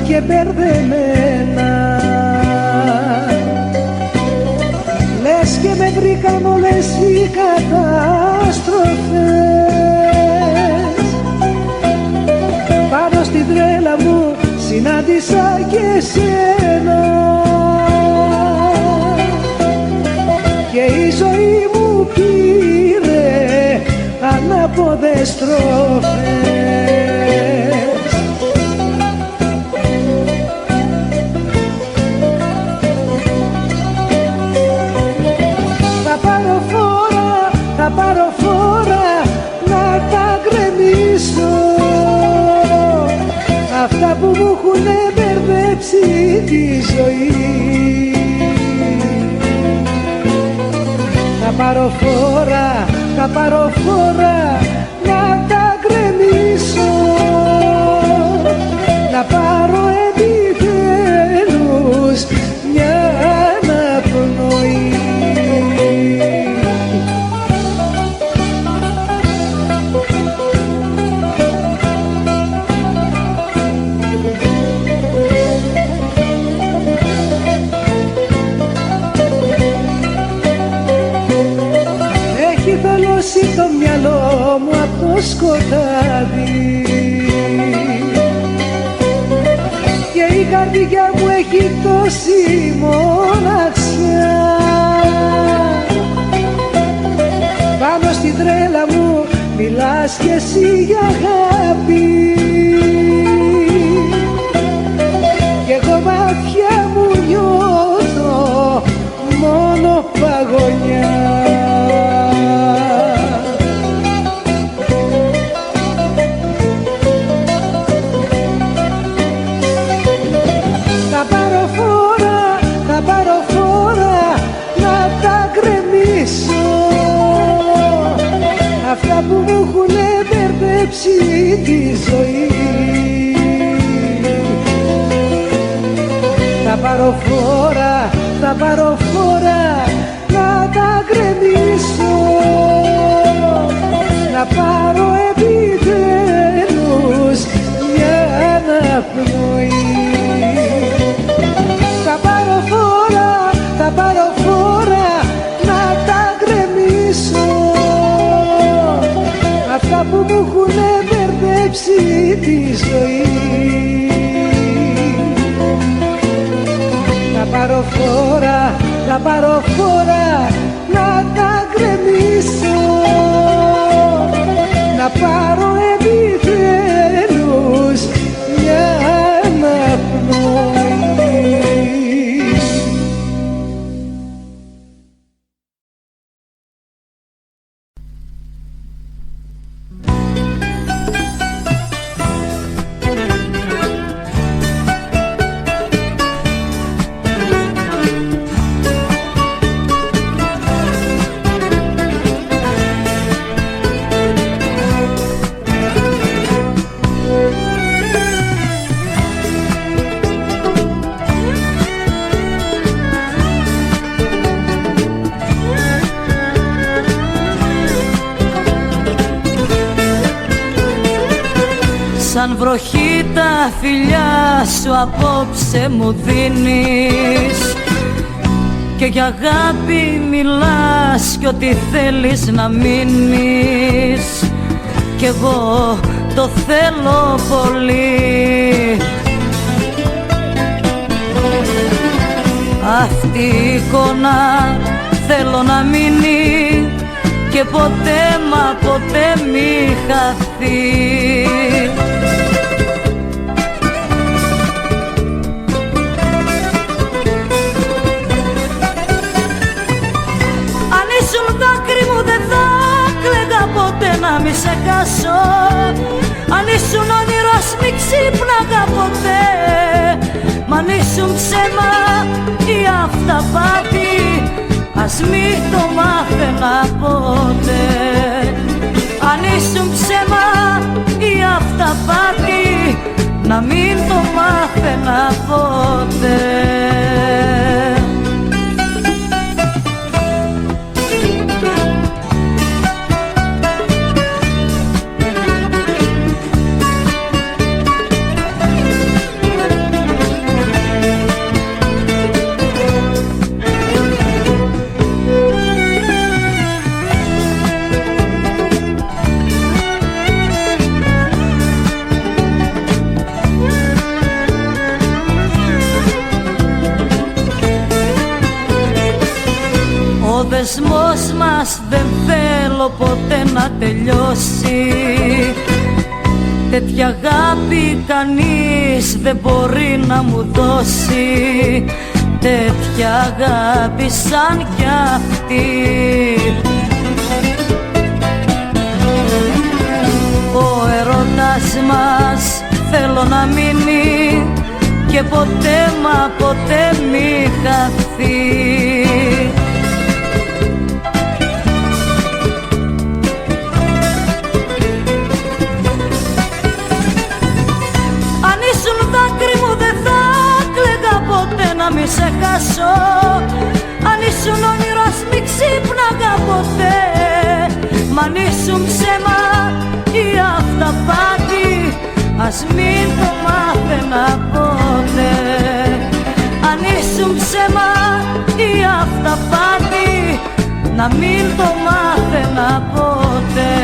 και μπερδεμένα. Λες και με βρήκαν όλες οι καταστροφές. Πάνω στην τρέλα μου συνάντησα και σένα και η ζωή μου πήρε ανάποδες στροφές. Θα πάρω φόρα να τα γκρεμίσω αυτά που μου έχουνε μπερδέψει τη ζωή. Θα πάρω φόρα να τα γκρεμίσω, να πάρω επιτέλους μια αναπνοή. Το μυαλό μου απ' το σκοτάδι και η καρδιά μου έχει τόση μοναξιά. Πάνω στην τρέλα μου μιλάς κι εσύ για αγάπη κι εγώ μάτια μου νιώθω μόνο παγωνιά. Θα πάρω φόρα να τα γκρεμίσω αυτά που μου έχουνε μπερδέψει τη ζωή. Θα πάρω φόρα να τα γκρεμίσω, να πάρω επιτέλους μια αναπνοή. Θα πάρω φόρα να τα γκρεμίσω αυτά που μου έχουνε μπερδέψει τη ζωή. Θα πάρω φόρα να τα γκρεμίσω, να πάρω επιτέλους μια αναπνοή. Σαν βροχή τα φιλιά σου απόψε μου δίνεις και για αγάπη μιλάς κι ό,τι θέλεις να μείνεις κι εγώ το θέλω πολύ. Αυτή η εικόνα θέλω να μείνει και ποτέ μα ποτέ μη χαθεί. Αν ήσουν δάκρυ μου δεν θα κλαίγα ποτέ να μη σε χάσω. Αν ήσουν όνειρος μη ξύπναγα ποτέ. Μ' αν ήσουν ψέμα ή αυταπάτη ας μη το μάθαινα ποτέ. Αν ήσουν ψέμα ή αυταπάτη να μην το μάθαινα ποτέ. κόσμος μας δεν θέλω ποτέ να τελειώσει. Τέτοια αγάπη κανείς δεν μπορεί να μου δώσει, τέτοια αγάπη σαν κι αυτή. Ο έρωτας μας θέλω να μείνει και ποτέ μα ποτέ μη χαθεί. Αν ήσουν δάκρυ μου δεν θα κλαίγα ποτέ να μη σε χάσω. Αν ήσουν όνειρος μη ξύπναγα ποτέ. Μ' αν ήσουν ψέμα ή αυταπάτη, ας μην το μάθαινα ποτέ. Αν ήσουν ψέμα ή αυταπάτη, να μην το μάθαινα ποτέ.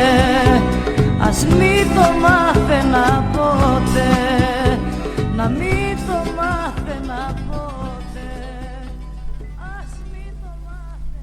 Ας μην το μάθαινα ποτέ, να μην το μάθαινα ποτέ. Ας μην το μάθαινα.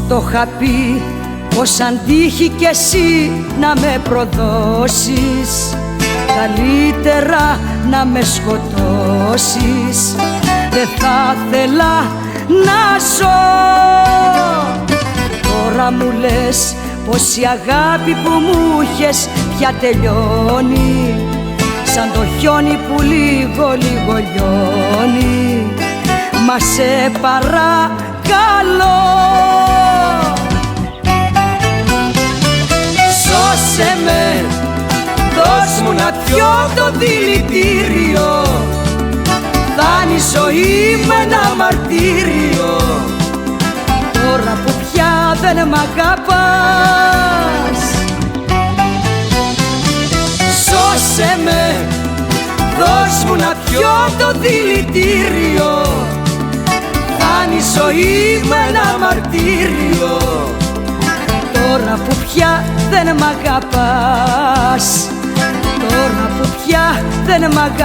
Το είχα πει πως αν τύχει κι εσύ να με προδώσεις, καλύτερα να με σκοτώσεις. Δεν θα θέλα να ζω. Τώρα μου λες πως η αγάπη που μου είχες πια τελειώνει, σαν το χιόνι που λίγο λίγο λιώνει. Μα σε παρακαλώ, σώσε με, δώσ' μου να πιω το δηλητήριο. Φτάνει η ζωή με ένα μαρτύριο, τώρα που πια δεν μ' αγαπάς. Σώσε με, δώσ' μου να πιω το δηλητήριο. Φτάνει η ζωή με ένα μαρτύριο, τώρα που πια δεν μ' αγαπάς. Τώρα που πια δεν μ' αγαπάς.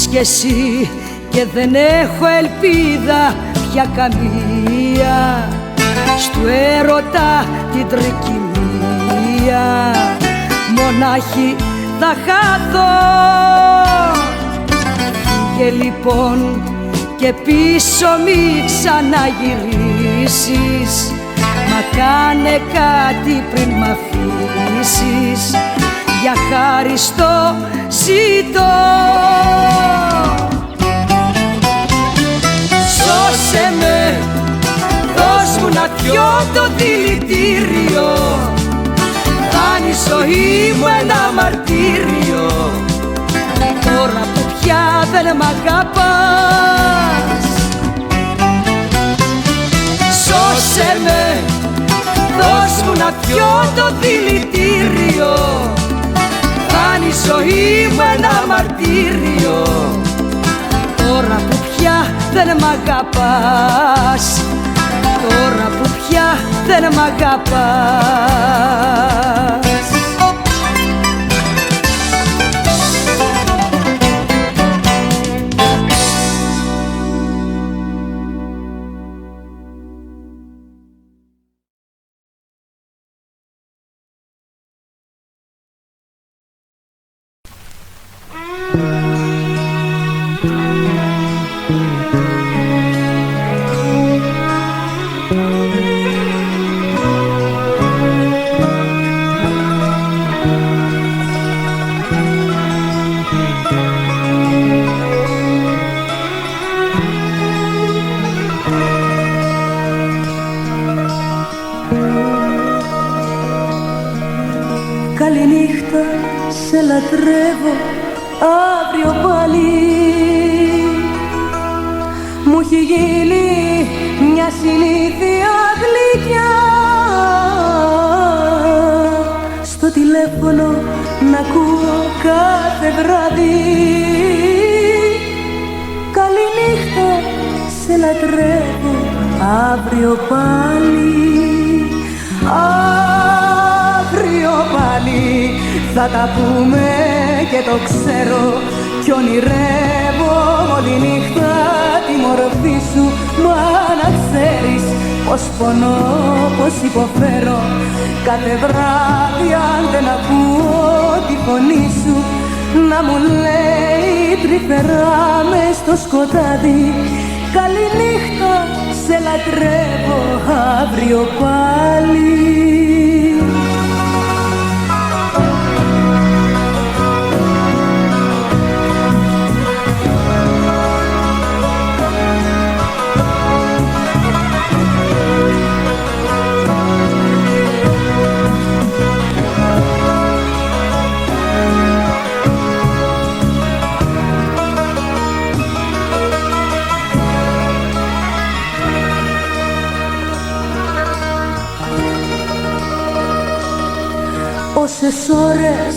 Κι εσύ και δεν έχω ελπίδα πια καμία, στου έρωτα την τρικυμία. Μονάχη θα χαθώ. Φύγε λοιπόν και πίσω μη ξαναγυρίσεις, μα κάνε κάτι πριν μ' αφήσεις. Για χάρη στο ζητώ. Σώσε με, δώσ' μου να πιω το δηλητήριο. Φτάνει η ζωή μου ένα μαρτύριο, τώρα που πια δεν μ' αγαπάς. Σώσε με, δώσ' μου να πιω το δηλητήριο. Φτάνει η ζωή μου ένα μαρτύριο, τώρα που πια δεν μ' αγαπάς. Τώρα που πια δεν μ' αγαπάς. σε λατρεύω αύριο πάλι. Μου έχει γίνει μια συνήθεια γλυκιά στο τηλέφωνο να ακούω κάθε βράδυ. Καληνύχτα, σε λατρεύω αύριο πάλι. Αύριο πάλι θα τα πούμε και το ξέρω κι ονειρεύω όλη νύχτα τη μορφή σου. Μα να ξέρεις πως πονώ, πως υποφέρω κάθε βράδυ αν δεν ακούω τη φωνή σου να μου λέει τρυφερά μες στο σκοτάδι. Καληνύχτα, σε λατρεύω αύριο πάλι. Όσες ώρες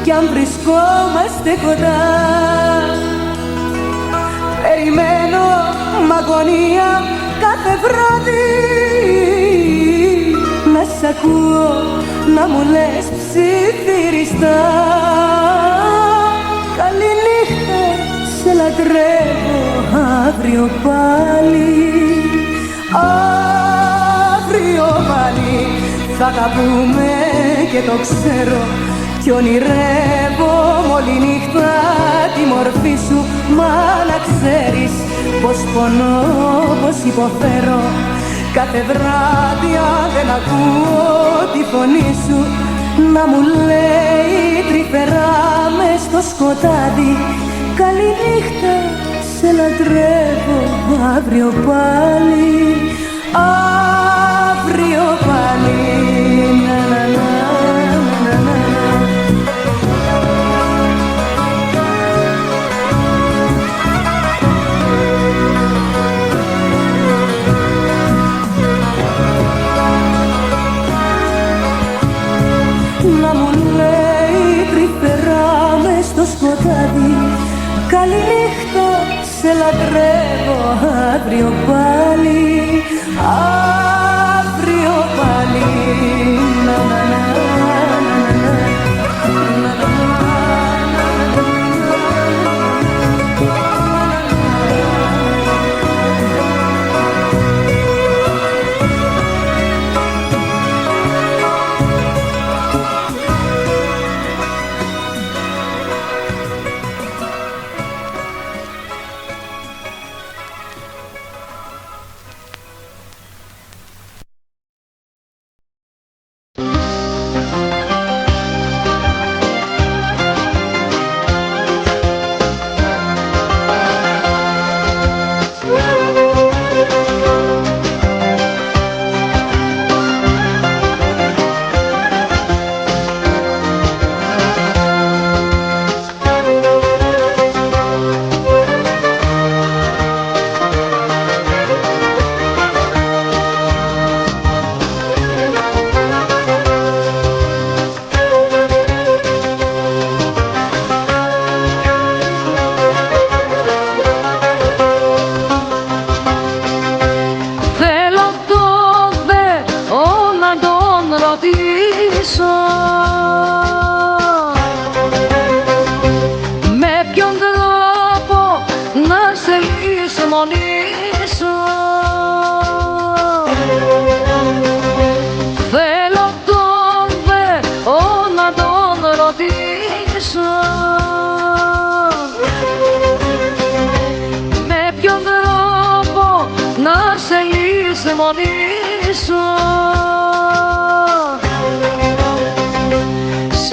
κι αν βρισκόμαστε κοντά, περιμένω μ' αγωνία κάθε βράδυ να σ' ακούω να μου λες ψιθυριστά. Καληνύχτα, σε λατρεύω αύριο πάλι. Αύριο πάλι θα τα πούμε και το ξέρω κι ονειρεύω όλη νύχτα τη μορφή σου. Μα να ξέρεις πως πονώ, πως υποφέρω κάθε βράδυ αν δεν ακούω τη φωνή σου να μου λέει τρυφερά μες στο σκοτάδι. Καληνύχτα, σε λατρεύω αύριο πάλι. Αύριο πάλι. Να μου λέει τρυφερά μες στο σκοτάδι. Καληνύχτα, σε λατρεύω αύριο πάλι. Αύριο πάλι.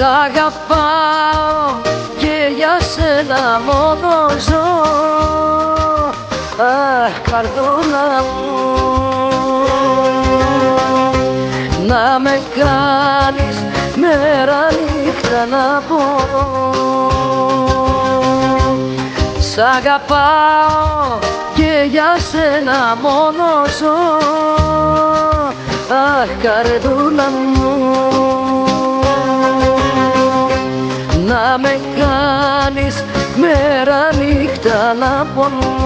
Σ' αγαπάω και για σένα μόνο ζω. Αχ, καρδούλα μου, να με κάνεις μέρα νύχτα νύχτα να πω. Σ' αγαπάω και για σένα μόνο ζω. Αχ, καρδούλα μου, να με κάνεις μέρα νύχτα να πονώ.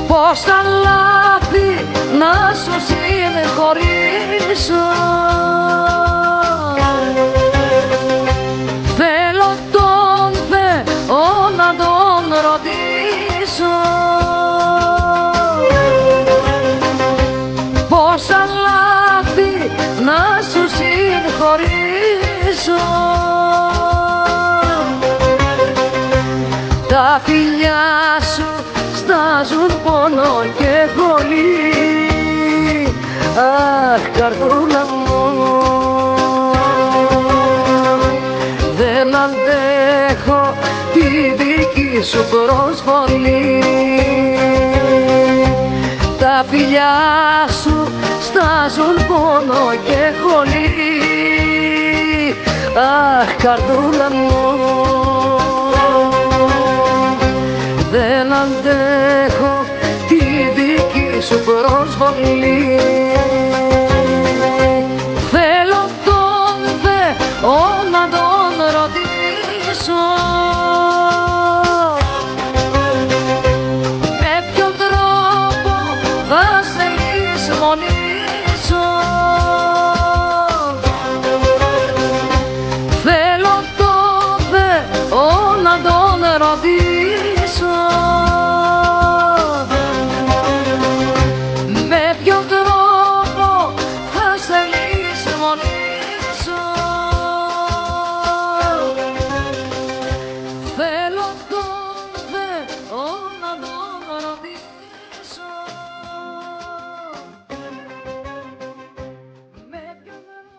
Πώς τα λάθη να σου συγχωρήσω. Θέλω τον Θεό να τον ρωτήσω. Πώς τα λάθη να σου συγχωρήσω. Τα φιλιά σου στάζουν πόνο και χολή. Αχ, καρδούλα μου, δεν αντέχω τη δική σου προσβολή. Τα φιλιά σου στάζουν πόνο και χολή. Αχ, καρδούλα μου, δεν αντέχω τη δική σου προσβολή. Θέλω τον Θεό να τον ρωτήσω. Με ποιον τρόπο θα σε λησμονήσω. Θέλω τον Θεό να τον ρωτήσω. Με ποιον τρόπο θα σε λησμονήσω. Θέλω τον Θεό να τον ρωτήσω. Με ποιον τρόπο.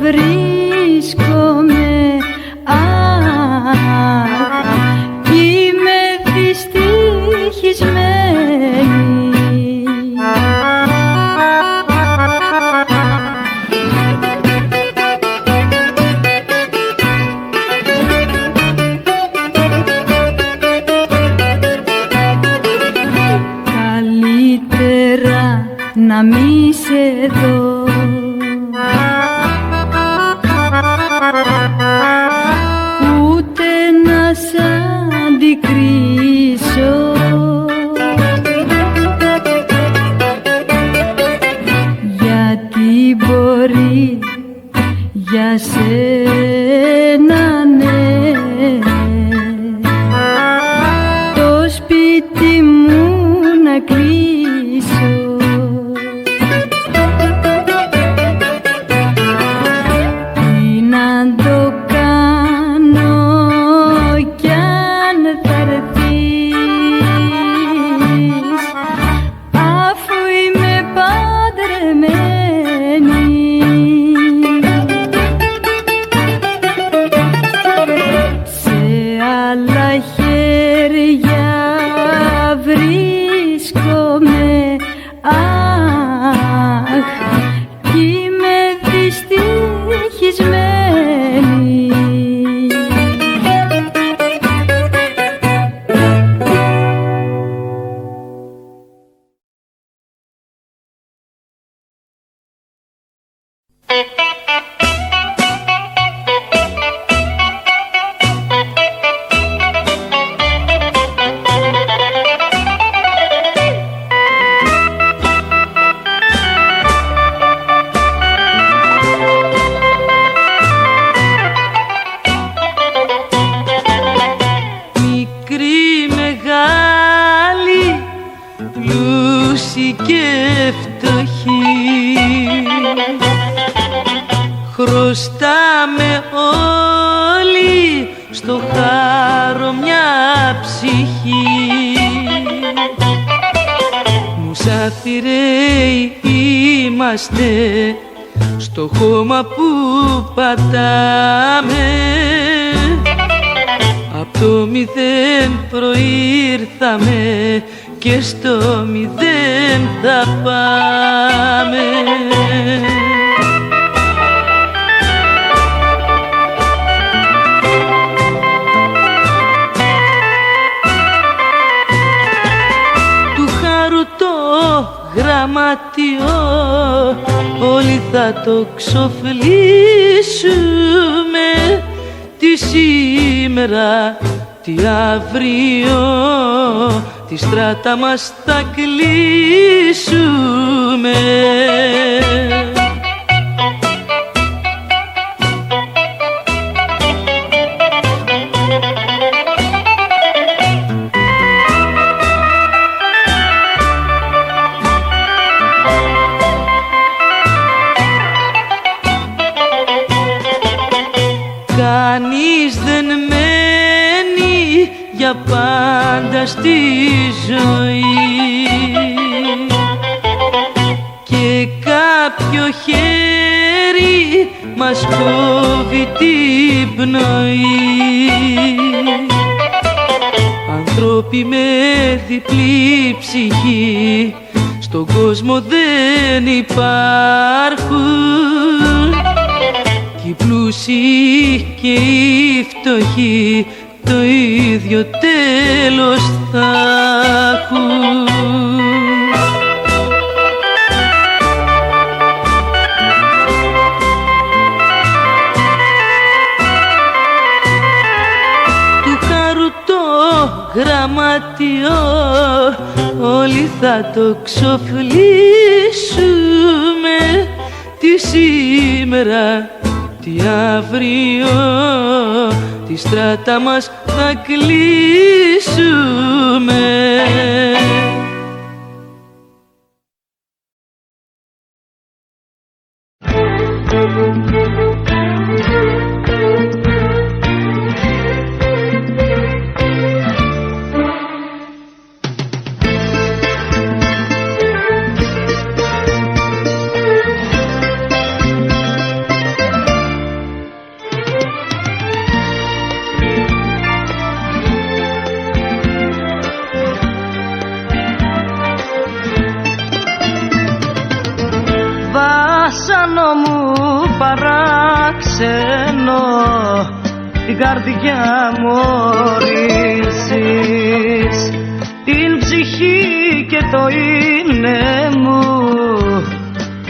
βρίσκομαι, κι για σένα ναι, το σπίτι μου να κλείσω. Τι να το κάνω κι αν θα έρθεις, αφού είμαι παντρεμένη. Σε άλλα χέρια βρίσκομαι, αχ, κι είμαι δυστυχισμένη. Μικρή μεγάλη, πλούσιοι και φτωχοί, χρωστάμε όλοι στο χάρο μια ψυχή. Μουσάφιροι είμαστε στο χώμα που πατάμε, απ' το μηδέν προήρθαμε και στο μηδέν θα πάμε. Του χάρου το γραμματιό όλοι θα το ξοφλήσουμε, τι σήμερα, τι αύριο, τη στράτα μας θα κλείσουμε. Κανείς δεν μένει για πάντα στη ζωή και κάποιο χέρι μας κόβει την πνοή. Ανθρώποι με διπλή ψυχή στον κόσμο δεν υπάρχουν, κι οι πλούσιοι και οι φτωχοί το ίδιο τέλος θα έχουν. Του χάρου το γραμματιό όλοι θα το ξοφλήσουμε, τι σήμερα, τι αύριο, τη στράτα μας θα κλείσουμε. Βάσανο μου παράξενο, την καρδιά μου ορίζεις, την ψυχή και το είναι μου,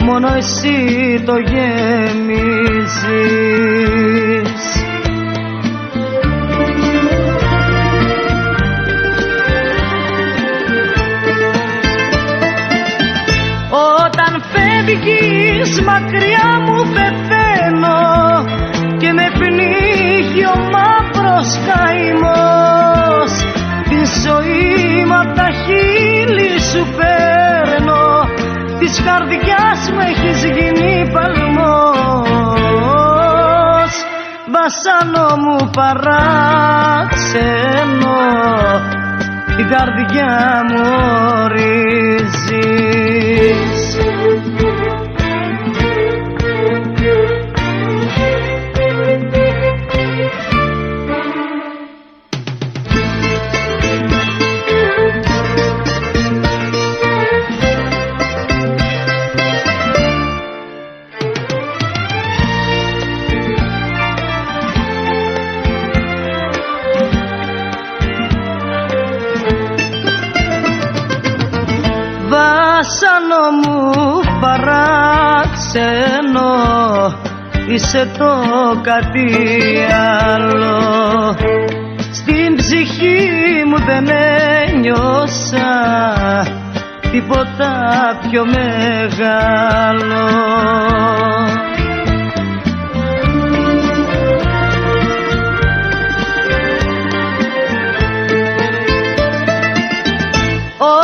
μόνο εσύ το γεμίζεις. Όταν φεύγεις μακριά μου πεθαίνω και με πνίγει ο μαύρος καημός. Τη ζωή μου απ' τα χείλη σου παίρνω, της καρδιάς μου έχεις γίνει παλμός. Βασάνο μου παράξενο, την καρδιά μου ορίζεις. Βάσανο μου παράξενο, είσαι το κάτι άλλο. Στην ψυχή μου δεν ένιωσα τίποτα πιο μεγάλο.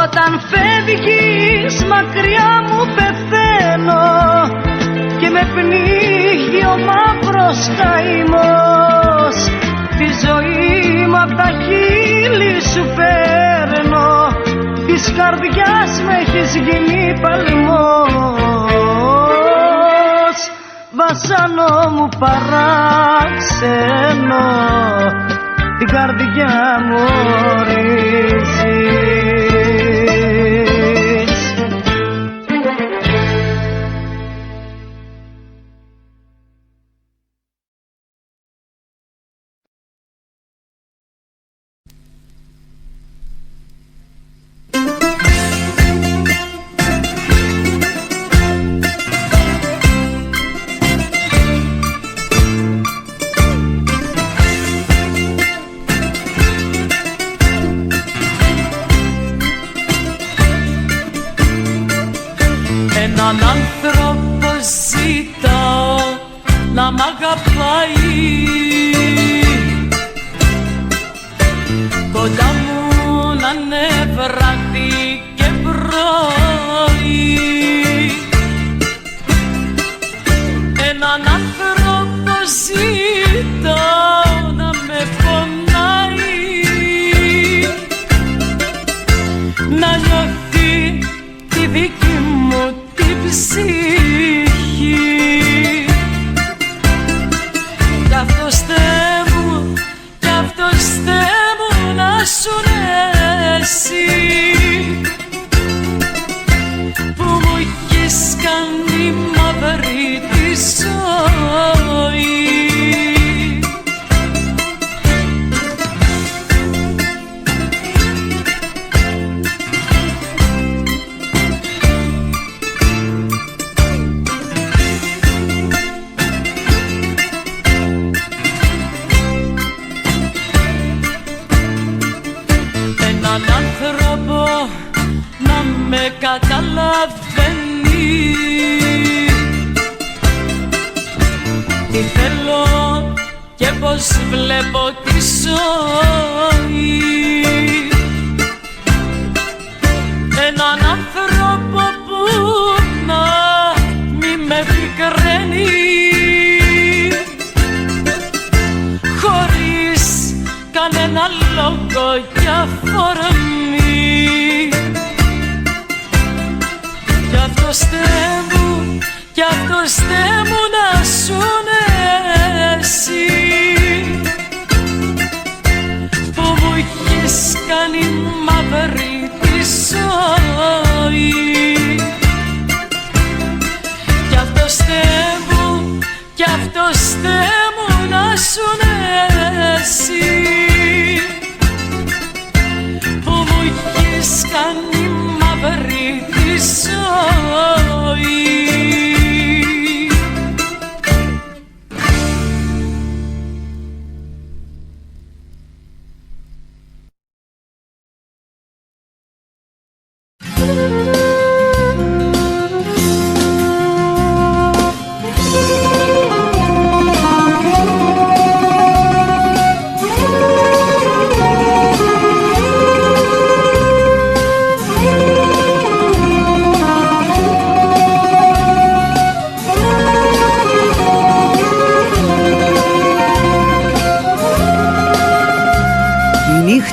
Όταν φεύγεις μακριά μου πεθαίνω και με πνίγει ο μαύρος καημός. Τη ζωή μου απ' τα χείλη σου παίρνω, της καρδιάς μου έχεις γίνει παλμός. Βασάνο μου παράξενο, την καρδιά μου ορίζεις. Έναν άνθρωπο ζητάω να μ' αγαπάει, κοντά μου να είναι βράδυ και πρωί. Έναν άνθρωπο ζητάω να με πονάει, να νιώθει τη δική μου ψυχή. Κι αυτός Θεέ μου να σου εσύ, που μου έχεις κάνει μαύρη τη ζωή. Άνθρωπο να με καταλαβαίνει τι θέλω και πως βλέπω τη ζωή. Έναν άνθρωπο που να μη με πικραίνει, χωρίς κανένα λόγο και αφορμή. Κι αυτός Θεέ μου να σου εσύ, που μου έχεις κάνει μαύρη τη ζωή. Κι αυτός Θεέ μου να σου εσύ, που μου έχεις κάνει μαύρη τη ζωή.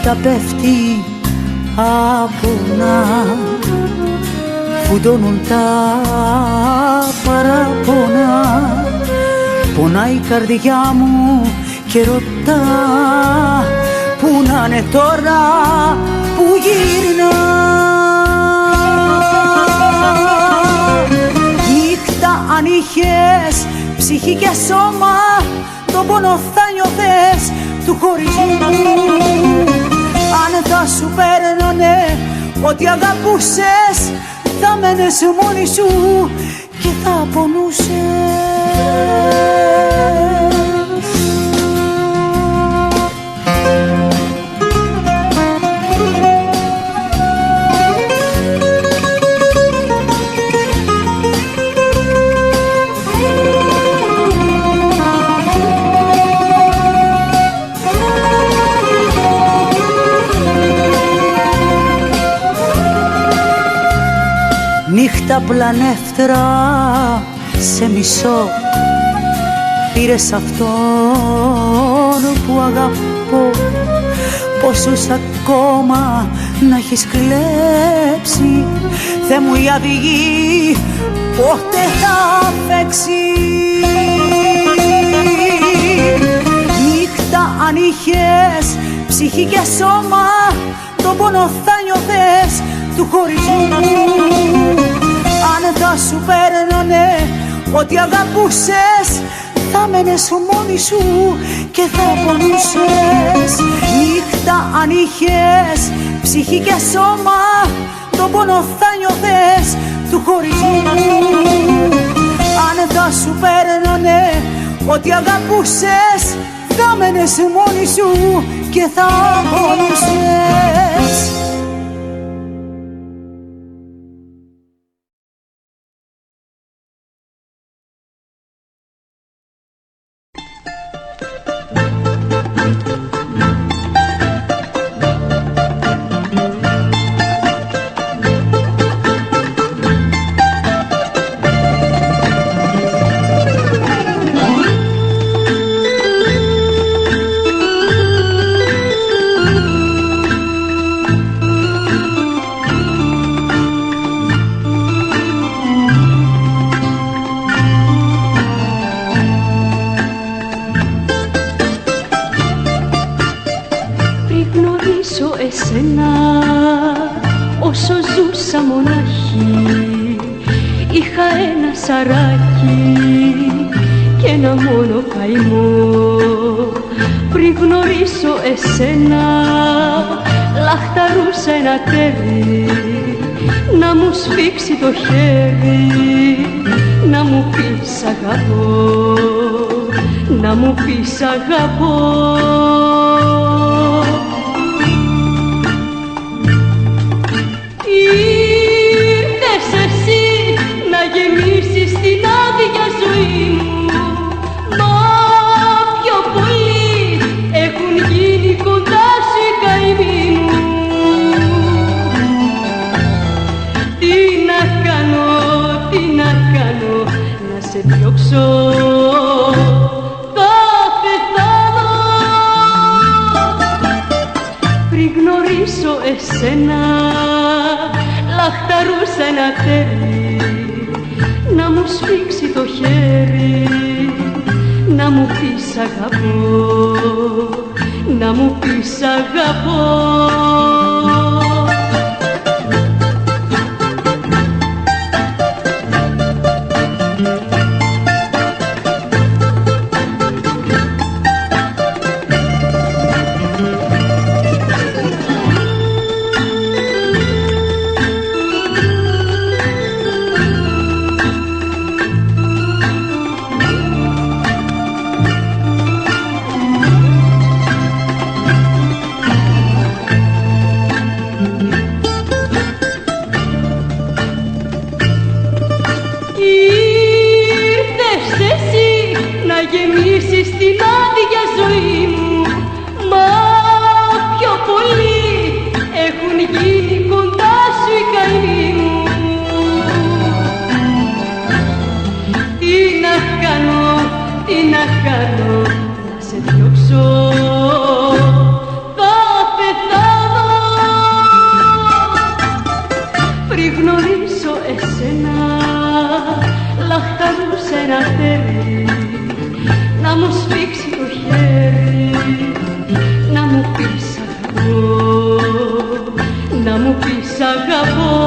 νύχτα πέφτει άπονα, φουντώνουν τα παράπονα. Πονάει η καρδιά μου και ρωτά πού να είναι τώρα που γυρνά. Νύχτα αν είχες ψυχή και σώμα, τον πόνο θα νιώθες του χωρισμού. Αν θα σου παίρνωνε ό,τι αγαπούσες, θα μένες μόνη σου και θα πονούσες. Νύχτα πλανεύτρα σε μισώ, πήρες αυτόν που αγαπώ. Πόσους ακόμα να έχεις κλέψει, Θεέ μου η αυγή πότε θα φέξει. Νύχτα αν είχες ψυχή και σώμα, τον πόνο θα νιώθες του χωρισμού. Αν θα σου παίρνωνε ό,τι αγαπούσες, θα μένες μόνη σου και θα πονούσες. Νύχτα αν είχες ψυχή και σώμα, τον πόνο θα νιώθες του χωρισμού. Αν θα σου παίρνωνε ό,τι αγαπούσες, θα μένες μόνη σου και θα πονούσες. Εσένα όσο ζούσα μονάχη, είχα ένα σαράκι και ένα μόνο καημό. Πριν γνωρίσω εσένα, λαχταρούσα ένα τέρι, να μου σφίξει το χέρι, να μου πεις αγαπώ, να μου πεις αγαπώ. Ήρθες εσύ να γεμίσεις την άδεια ζωή μου, μα πιο πολύ έχουν γίνει κοντά σου οι καημοί μου. Τι να κάνω, τι να κάνω, να σε διώξω, θα πεθάνω. Πριν γνωρίσω εσένα, λαχταρούσα ένα τέρι, να μου σφίξει το χέρι, να μου πεις αγαπώ, να μου πεις αγαπώ. Γεμίσεις την άδεια ζωή μου, μα πιο πολύ έχουν γίνει κοντά σου οι καημοί μου. Τι να κάνω, τι να κάνω, να σε διώξω, θα πεθάνω. ένα αστέρι να μου σφίξει το χέρι, να μου πεις αγαπώ, να μου πεις αγαπώ.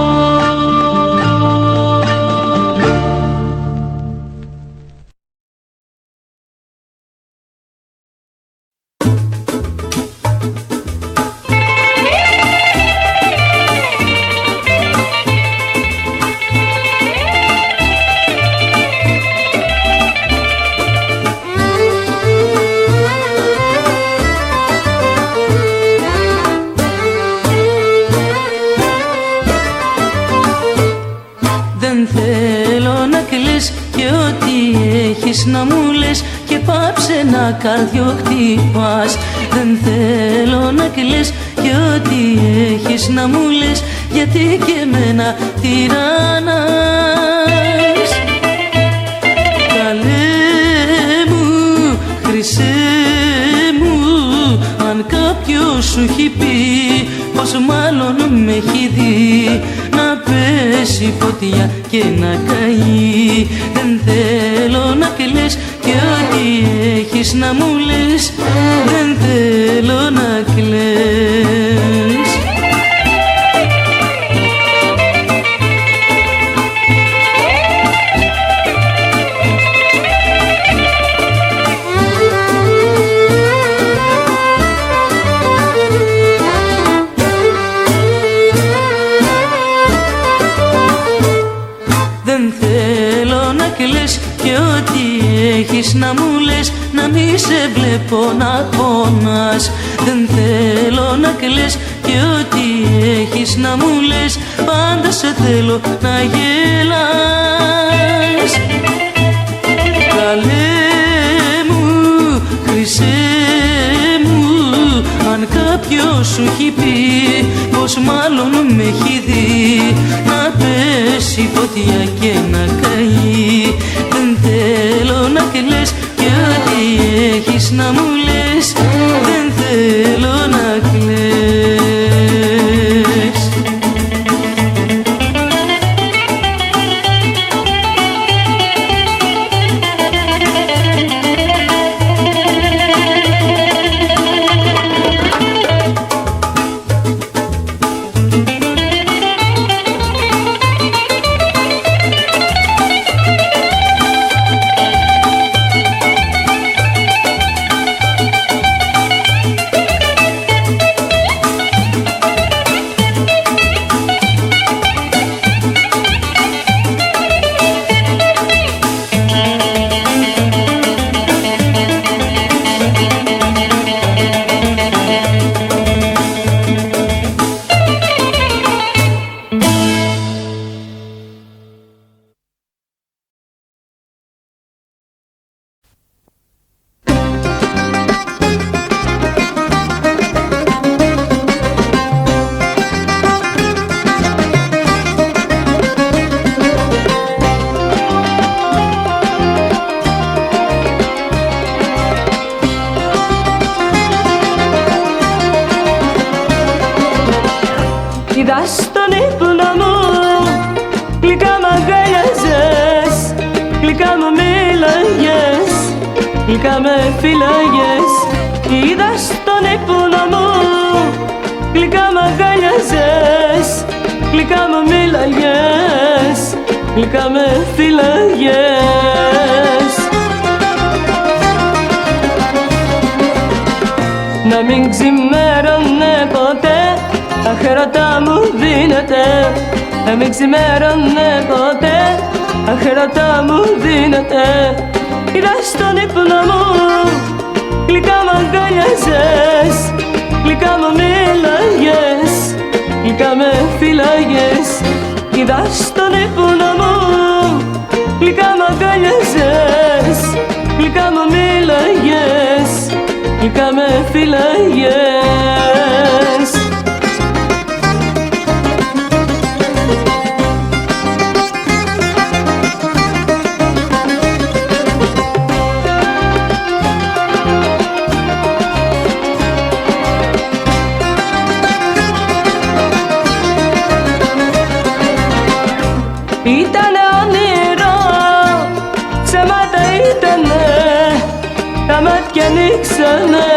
Να μου λες και πάψε να καρδιοχτυπάς. Δεν θέλω να κλαις και ό,τι έχεις να μου λες, γιατί και εμένα τυραννάς. Καλέ μου, χρυσέ μου, αν κάποιος σου έχει πει πως μάλλον με έχει δει, να πέσει φωτιά και να καεί. Δεν θέλω να κλαις και ό,τι έχεις να μου λες, δεν θέλω να κλαις. Έχεις να μου λες, να μη σε βλέπω να πονάς. Δεν θέλω να κλαις και ό,τι έχεις να μου λες, πάντα σε θέλω να γελάς. Καλέ μου, χρυσέ μου, αν κάποιος σου έχει πει πως μάλλον με έχει δει, να πέσει φωτιά και να καεί. Δεν θέλω να κλαις και ό,τι έχεις να μου λες, δεν θέλω να κλαις. Είδα στον ύπνο μου, γλυκά μ' αγκαλιάζες, γλυκά μου μίλαγες, γλυκά με φύλαγες. Είδα στον ύπνο μου, γλυκά μ' αγκαλιάζες, γλυκά μου μίλαγες, γλυκά με φύλαγες. Να μην ξημέρωνε ποτέ, αχέρατα μου δίνεται. Να μην ξημέρωνε ποτέ, αχέρατα μου δίνεται. Είδα στον ύπνο μου, γλυκά μ' αγκαλιάζες, γλυκά μου μίλαγες, γλυκά με φύλαγες. Είδα στον ύπνο μου, γλυκά μ' αγκαλιάζες, γλυκά μου μίλαγες, γλυκά με φύλαγες. Ήτανε όνειρο, ψέμα ανοίξανε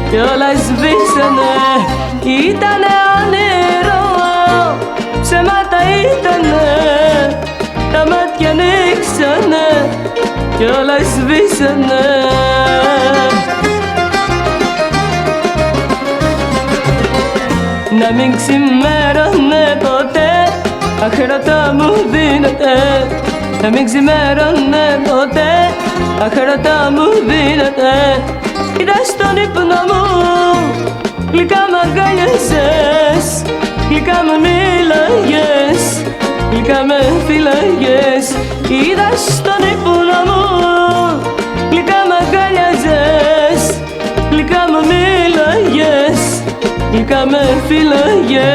κι όλα σβήσανε. Ήτανε όνειρο, ψέματα ήτανε, τα μάτια ανοίξανε κι όλα σβήσανε. Να μην ξημέρωνε ποτέ, αχρώτα μου δίνεται. Να μην ξημέρωνε ποτέ, αχρώτα μου δίνεται. Είδα στον ύπνο μου, γλυκά μ' αγκάλιαζες, γλυκά μου μίλαγες, γλυκά με φύλαγες. Είδα στον ύπνο μου, γλυκά μ' αγκάλιαζες, γλυκά μου μίλαγες, γλυκά με φύλαγες.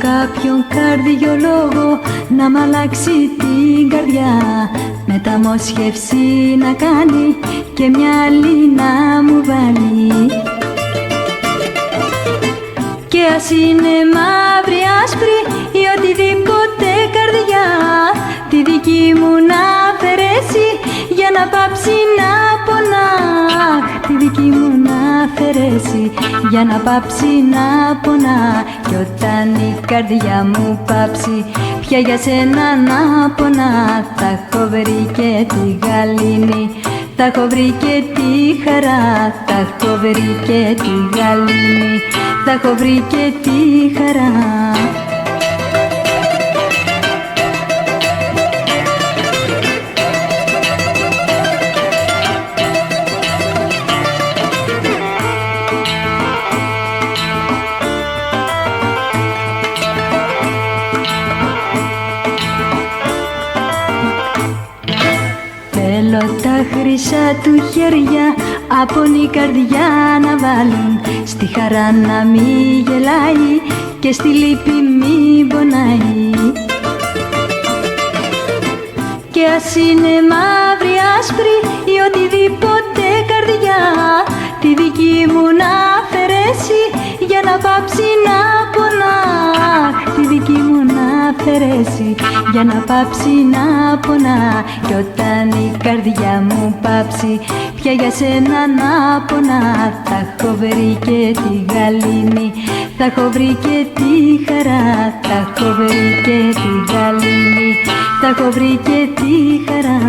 Κάποιον καρδιολόγο να μ' αλλάξει την καρδιά, μεταμόσχευση να κάνει και μια άλλη να μου βάλει. Και ας είναι μαύρη, άσπρη ή οτιδήποτε καρδιά, τη δική μου να αφαιρέσει για να πάψει να πονά. Τη δική μου να αφαιρέσει για να πάψει να πονά. Κι όταν η καρδιά μου πάψει πια για σένα να πονά, θα έχω βρει και τη γαλήνη, θα έχω βρει και τη χαρά. Θα έχω βρει και τη γαλήνη, θα έχω βρει και τη χαρά. Τα χρυσά του χέρια από η καρδιά να βάλουν, στη χαρά να μη γελάει και στη λύπη μη πονάει. Και ας είναι μαύρη, άσπρη ή οτιδήποτε καρδιά, τη δική μου να αφαιρέσει για να πάψει να πονά. Τη δική μου να αφαιρέσει για να πάψει να πονά. Κι όταν η καρδιά μου πάψει πια για σένα να πονά, θα έχω βρει και τη γαλήνη, θα έχω βρει και τη χαρά. Θα έχω βρει και τη γαλήνη, θα έχω βρει και τη χαρά.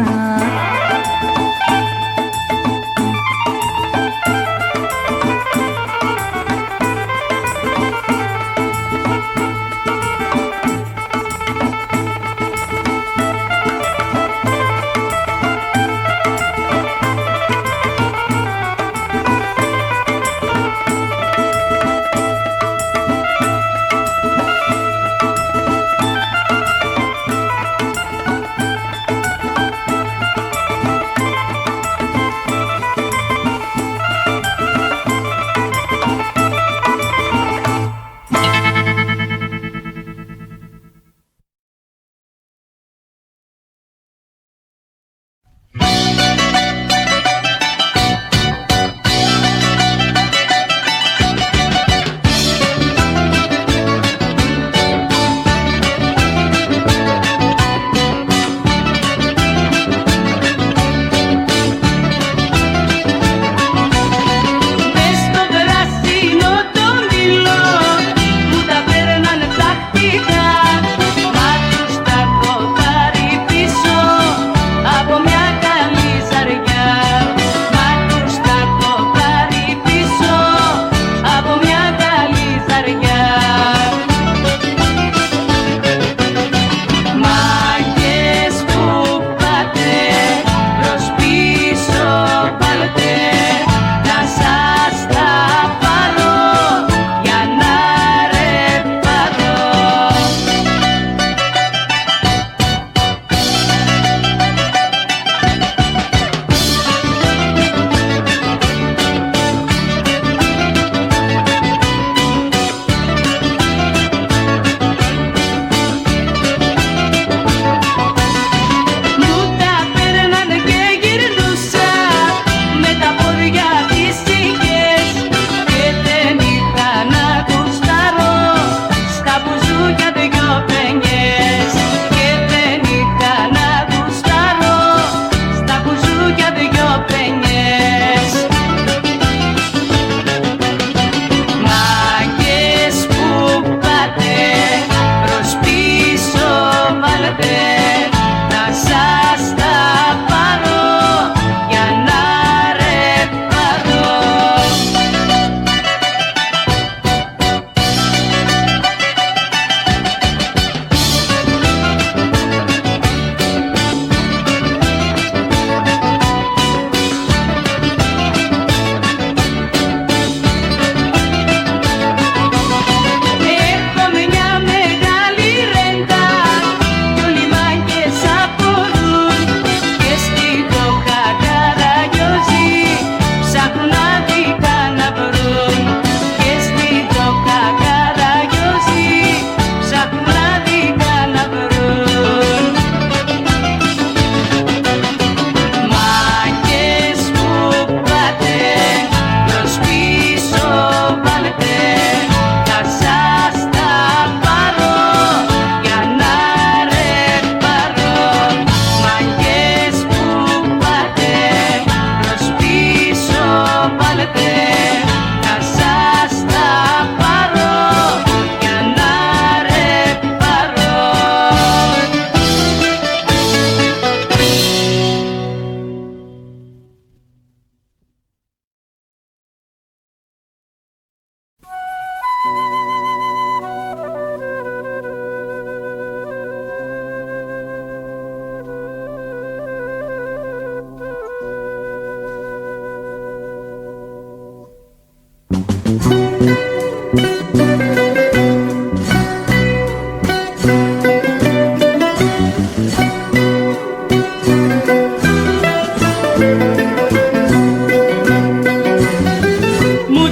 Μου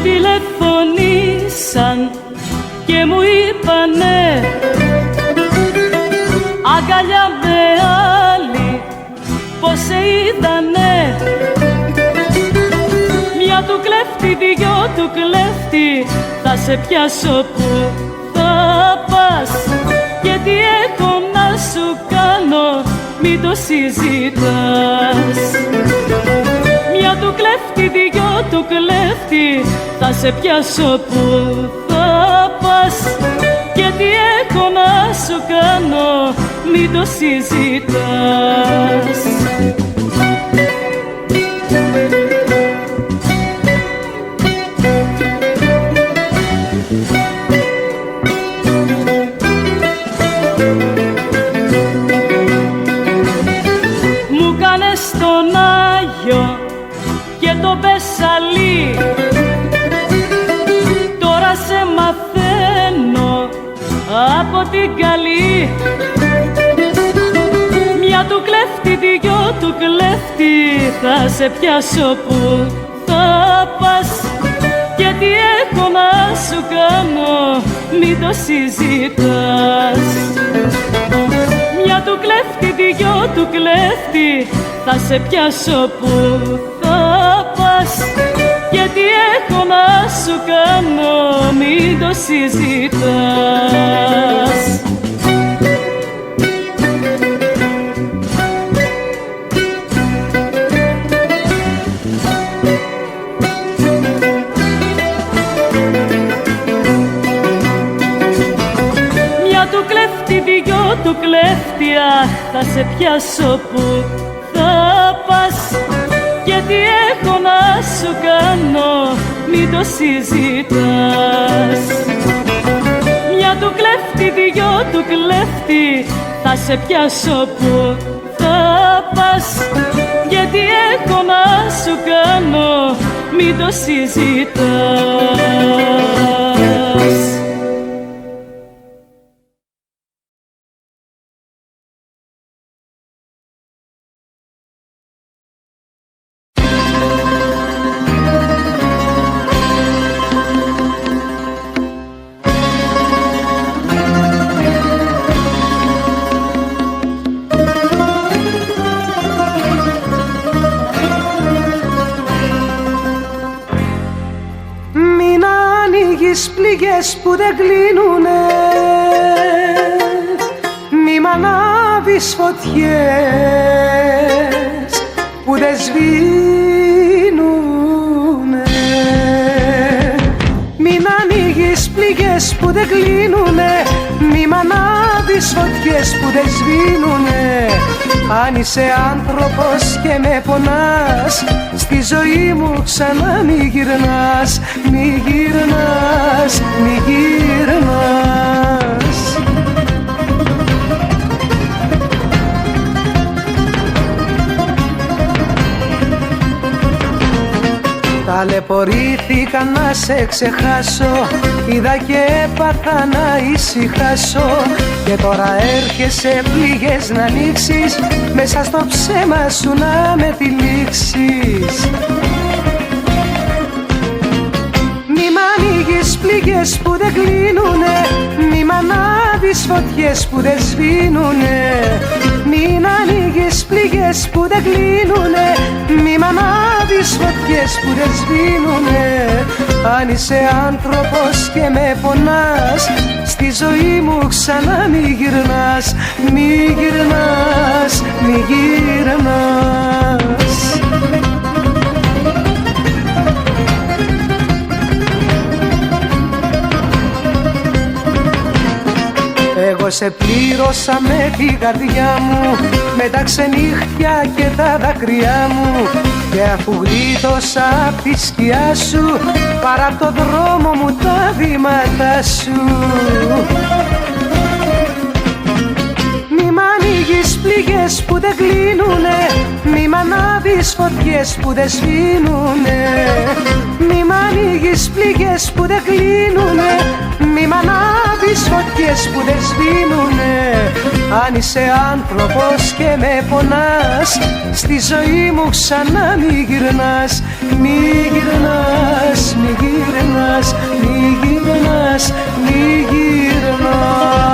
τηλεφωνήσαν και μου είπανε αγκαλιά με άλλη πως σε είδανε. Μια του κλέφτη, δυο του κλέφτη, θα σε πιάσω που θα πας. Και τι έχω να σου κάνω, μην το συζητάς. Μια του κλέφτη, δυο του κλέφτη, θα σε πιάσω που θα πας. Και τι έχω να σου κάνω, μην το συζητάς. Μου κάνες τον Άγιο και τον Μπεσαλή, τώρα σε μαθαίνω από την καλή. Μια του κλέφτη, δυο του κλέφτη, θα σε πιάσω που θα πας. Και τι έχω να σου κάνω, μην το συζητάς. Μια του κλέφτη, δυο του κλέφτη, θα σε πιάσω που θα πας. Και τι έχω να σου κάνω, μην το συζητάς. Μια του κλέφτη, δυο του κλέφτη, θα σε πιάσω που θα πας. Και τι έχω να σου κάνω, μην το συζητάς. Μια του κλέφτη, δυο του κλέφτη, θα σε πιάσω που θα πας. Και τι έχω να σου κάνω, μην το συζητάς. Πληγές που δεν κλείνουνε, μη μ' ανάβεις φωτιές που δεν σβήνουνε. Μην ανοίγεις πληγές που δεν κλείνουνε, μη μ' ανάβεις φωτιές που δεν σβήνουνε. Αν είσαι άνθρωπος και με πονάς, στη ζωή μου ξανά μη γυρνάς, μη γυρνάς, μη γυρνάς. Ταλαιπωρήθηκα να σε ξεχάσω, είδα και έπαθα να ησυχάσω. Και τώρα έρχεσαι πληγές να ανοίξεις, μέσα στο ψέμα σου να με τυλίξεις. Μη μ' ανοίγεις πληγές που δεν κλείνουνε, μη μ' ανάβεις φωτιές που δεν σβήνουνε. Μην ανοίγεις πληγές που δεν κλείνουνε, μη μ' ανάβεις φωτιές που δεν σβήνουνε. Αν είσαι άνθρωπος και με πονάς, στη ζωή μου ξανά μη γυρνάς, μη γυρνάς, μη γυρνάς. Εγώ σε πλήρωσα με την καρδιά μου, με τα ξενύχτια και τα δάκρυά μου. Και αφού γλίτωσα απ' τη σκιά σου, παρά απ' το δρόμο μου τα βήματα σου. Μη μ' ανοίγεις ανοίγεις πληγές που δεν κλείνουνε, μη μ' ανάβεις φωτιές που δεν σβήνουνε. Μη μ' ανοίγεις πληγές που δεν κλείνουνε, μη μ' ανάβεις φωτιές που δεν σβήνουνε. Αν είσαι άνθρωπος και με πονάς, στη ζωή μου ξανά μη γυρνάς. Μη γυρνάς, μη γυρνάς, μη γυρνάς, μη γυρνάς.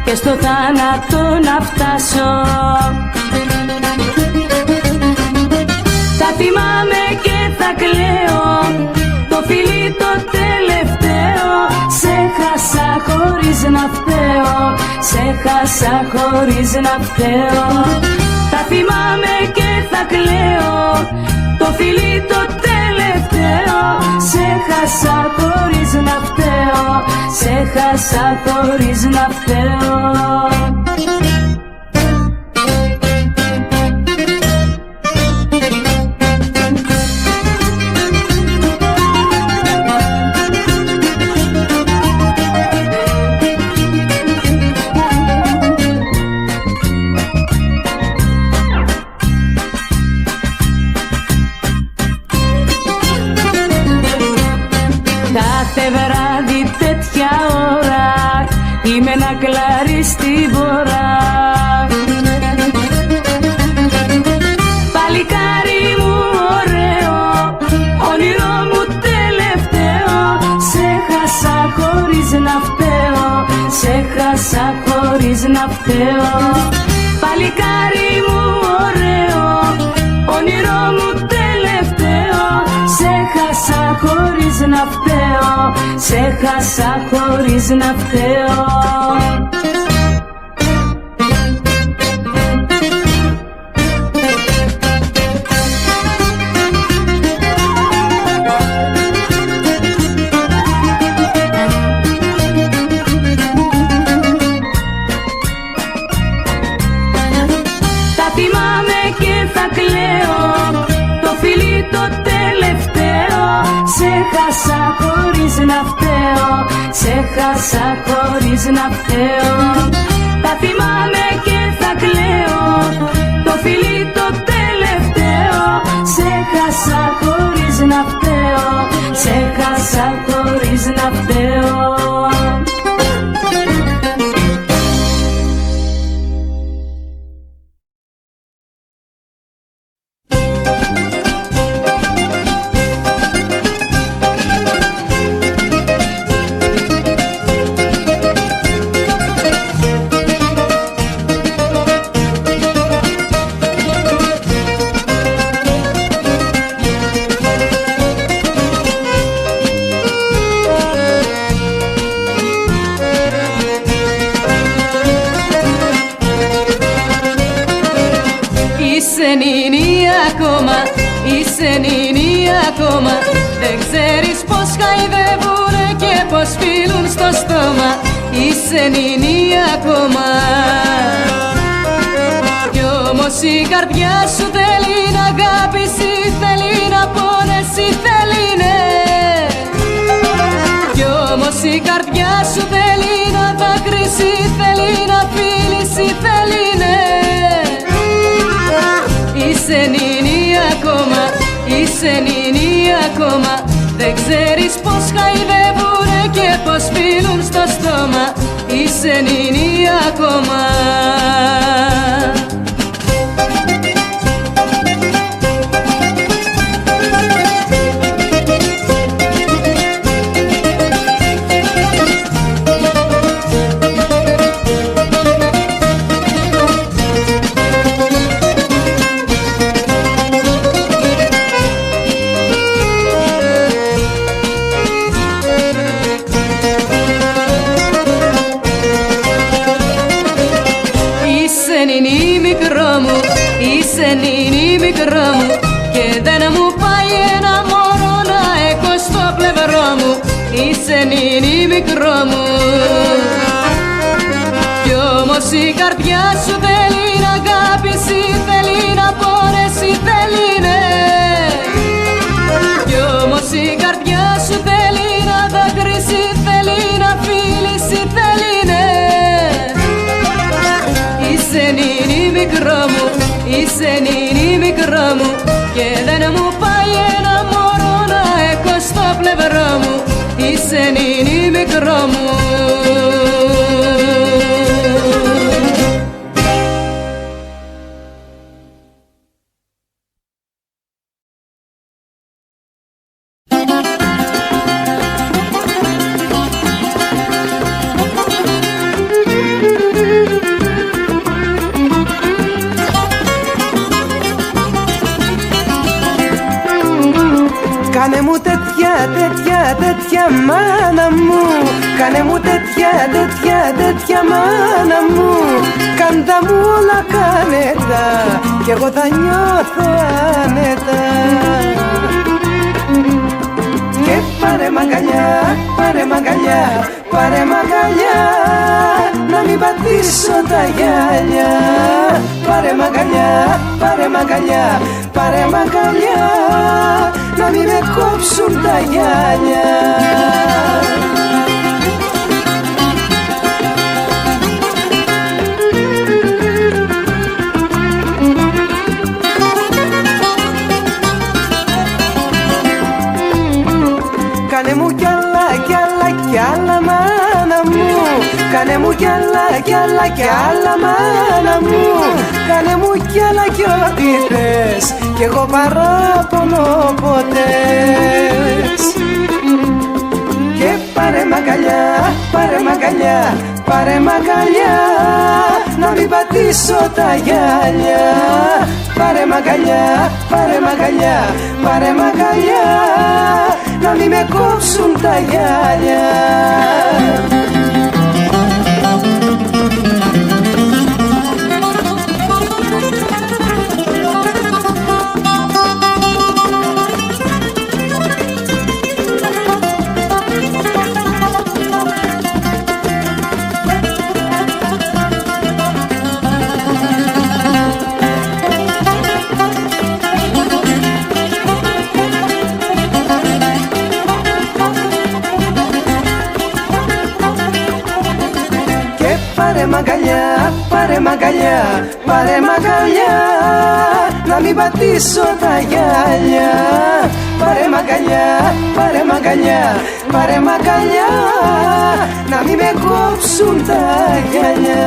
Και στο θάνατο να φτάσω. Θα θυμάμαι και θα κλαίω, το φιλί το τελευταίο. Σε χάσα χωρίς να φταίω, σε χάσα χωρίς να φταίω. Θα θυμάμαι και θα κλαίω, το φιλί το τελευταίο. Σε χάσα χωρίς να φταίω, σε χάσα χωρίς να φταίω. Κάθε βράδυ τέτοια ώρα είμαι ένα κλαρί στη βορρά. Παλικάρι μου ωραίο, όνειρό μου τελευταίο. Σε χάσα χωρίς να φταίω, σε χάσα χωρίς να φταίω. Παλικάρι μου ωραίο, όνειρό μου τελευταίο. Σε χάσα χωρίς να φταίω, σε χάσα χωρίς να φταίω. Θα θυμάμαι και θα κλαίω, το φιλί το τελευταίο. Σε χάσα χωρίς να φταίω, σε χάσα χωρίς να φταίω. Θα θυμάμαι και θα κλαίω, το φιλί το τελευταίο. Σε χάσα χωρίς να φταίω, σε χάσα χωρίς να φταίω. Είσαι νίνη ακόμα, είσαι νίνη ακόμα. Δεν ξέρεις πως χαϊδεύουνε και πως φίλουν στο στόμα. Είσαι νίνη ακόμα. Κι όμως η καρδιά σου θέλει να αγάπησει, θέλει να πόνεσαι, θέλει ναι. Κι όμως η καρδιά σου θέλει να δάκρυσει, θέλει να φίλησει, θέλει ναι. Είσαι νίνη ακόμα, είσαι νίνη ακόμα. Δεν ξέρεις πως χαϊδεύουνε και πως φίλουν στο στόμα. Είσαι νίνη ακόμα. μικρό μου και δεν μου πάει ένα μωρό να έχω στο πλευρό μου. Είσαι νίνη μικρό μου. Κι όμως η καρδιά σου θέλει να αγάπηση, θέλει να πονέσει, θέλει ναι. Κι όμως η καρδιά σου θέλει να δακρύσει, θέλει να φίλησει, θέλει ναι. Είσαι νίνη μικρό μου, είσαι νίνη μικρό μου και δεν μου πάει ένα μωρό να έχω στο πλευρό μου. Είσαι νίνη μικρό μου. Κάνε μου τέτοια, τέτοια, τέτοια μάνα μου. Κάνε μου τέτοια, τέτοια, τέτοια μάνα μου. Κάντα μου όλα κάνετα κι εγώ θα νιώθω άνετα. Και πάρε μ' αγκαλιά, πάρε μ' αγκαλιά, πάρε μ' αγκαλιά, να μην πατήσω τα γυαλιά. Πάρε μ' αγκαλιά, πάρε μ' αγκαλιά, πάρε μ' αγκαλιά, να μην με κόψουν τα γυαλιά. Κάνε μου κι άλλα, κι άλλα, κι άλλα μάνα μου. Κάνε μου κι άλλα, κι άλλα, κι άλλα μάνα μου. Κάνε μου κι άλλα κι ό,τι θες κι εγώ παράπονο ποτέ. Και πάρε μ' αγκαλιά, πάρε μ' αγκαλιά, πάρε μ' αγκαλιά, να μην πατήσω τα γυαλιά. Πάρε μ' αγκαλιά, πάρε μ' αγκαλιά, πάρε μ' αγκαλιά, να μην με κόψουν τα γυαλιά. Πάρε μ' αγκαλιά, πάρε μ' αγκαλιά, πάρε μ' αγκαλιά, να μην πατήσω τα γυαλιά. Πάρε μ' αγκαλιά, πάρε μ' αγκαλιά, πάρε μ' αγκαλιά, να μην με κόψουν τα γυαλιά.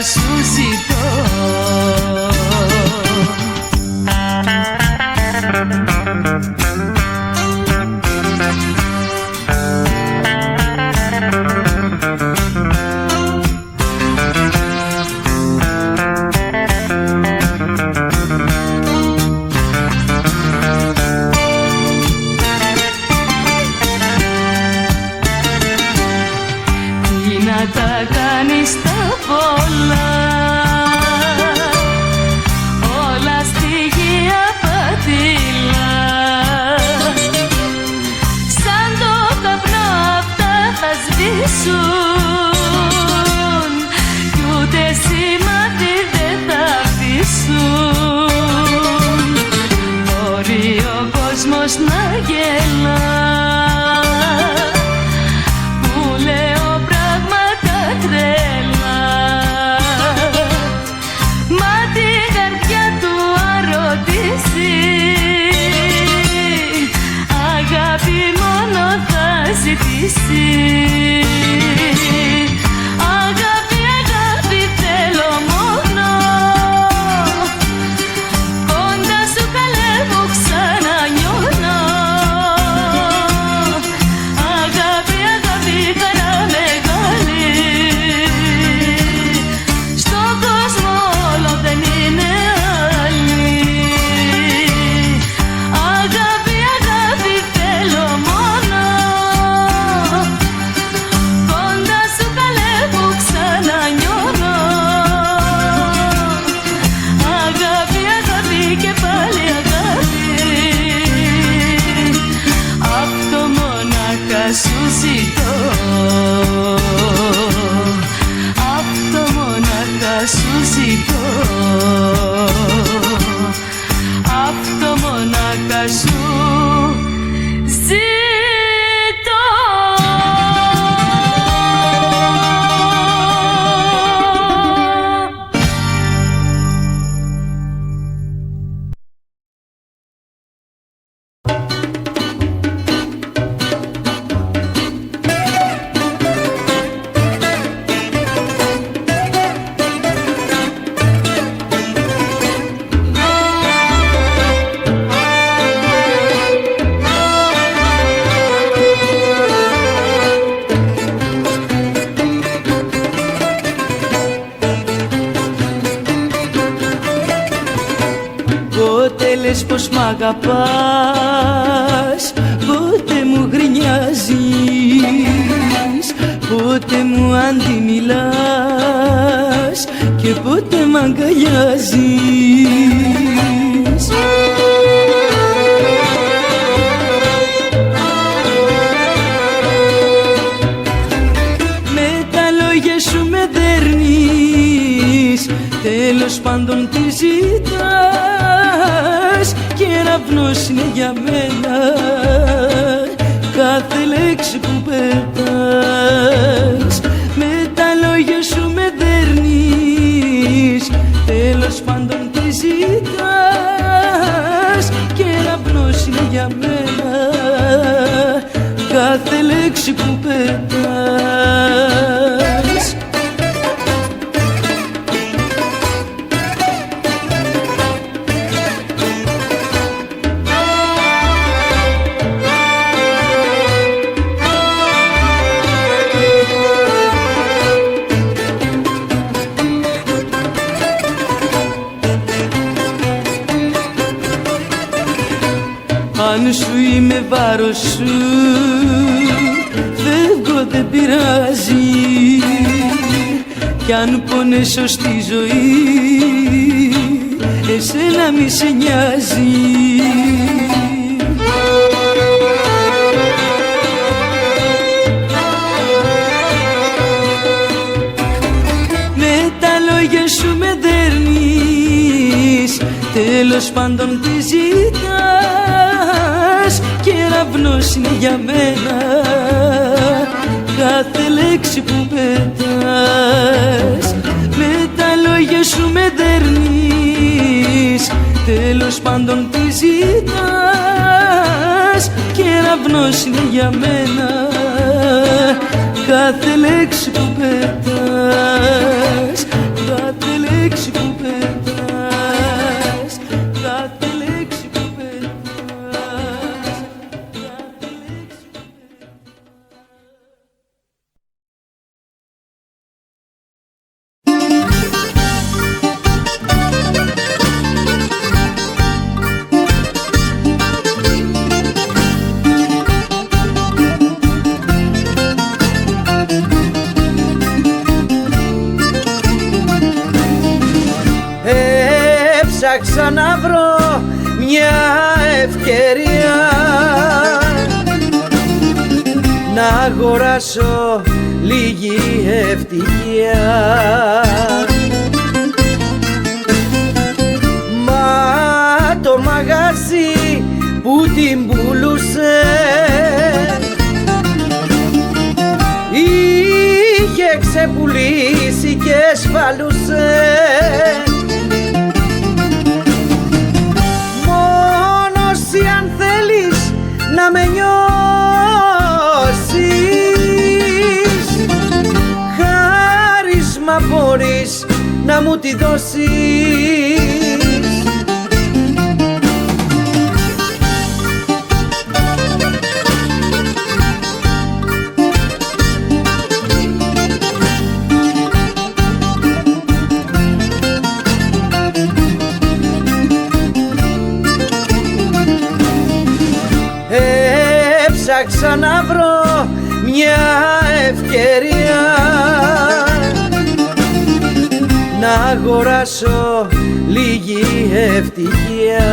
σου ζητώ. Πως μ' αγαπάς, πότε μου γρινιάζεις, πότε μου αντιμιλάς και πότε μ' αγκαλιάζεις. Με τα λόγια σου με δέρνεις, τέλος πάντων τι ζητάς, κεραυνός είναι για μένα κάθε λέξη που πετάς. Με τα λόγια σου με δέρνεις, τέλος πάντων τι ζητάς, κεραυνός είναι για μένα κάθε λέξη που πετάς. Αν σου είμαι βάρος σου, φεύγω δεν πειράζει, κι αν πονέσω στη ζωή, εσένα μη σε νοιάζει. Με τα λόγια σου με δέρνεις, τέλος πάντων τι ζητάς, κεραυνός είναι για μένα κάθε λέξη που πετάς. Με τα λόγια σου με δέρνεις, τέλος πάντων τι ζητάς, κεραυνός είναι για μένα κάθε λέξη που πετάς, Έψαξα να βρω μια ευκαιρία να αγοράσω λίγη ευτυχία. Μα το μαγαζί που την πουλούσε είχε ξεπουλήσει και σφαλούσε. Μόνος αν θέλεις να με νιώσεις, χάρισμα μπορείς να μου τη δώσεις. Έψαξα να βρω μια ευκαιρία να αγοράσω λίγη ευτυχία.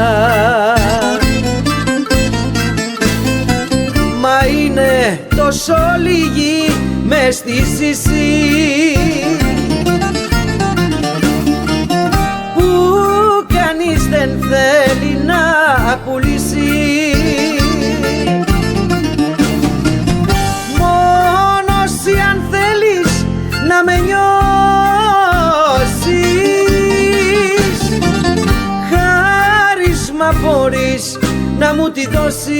Μα είναι τόσο λίγη μες στη σύση που κανείς δεν θέλει να πουλήσει. Να με νιώσεις, χάρισμα μπορείς να μου τη δώσεις.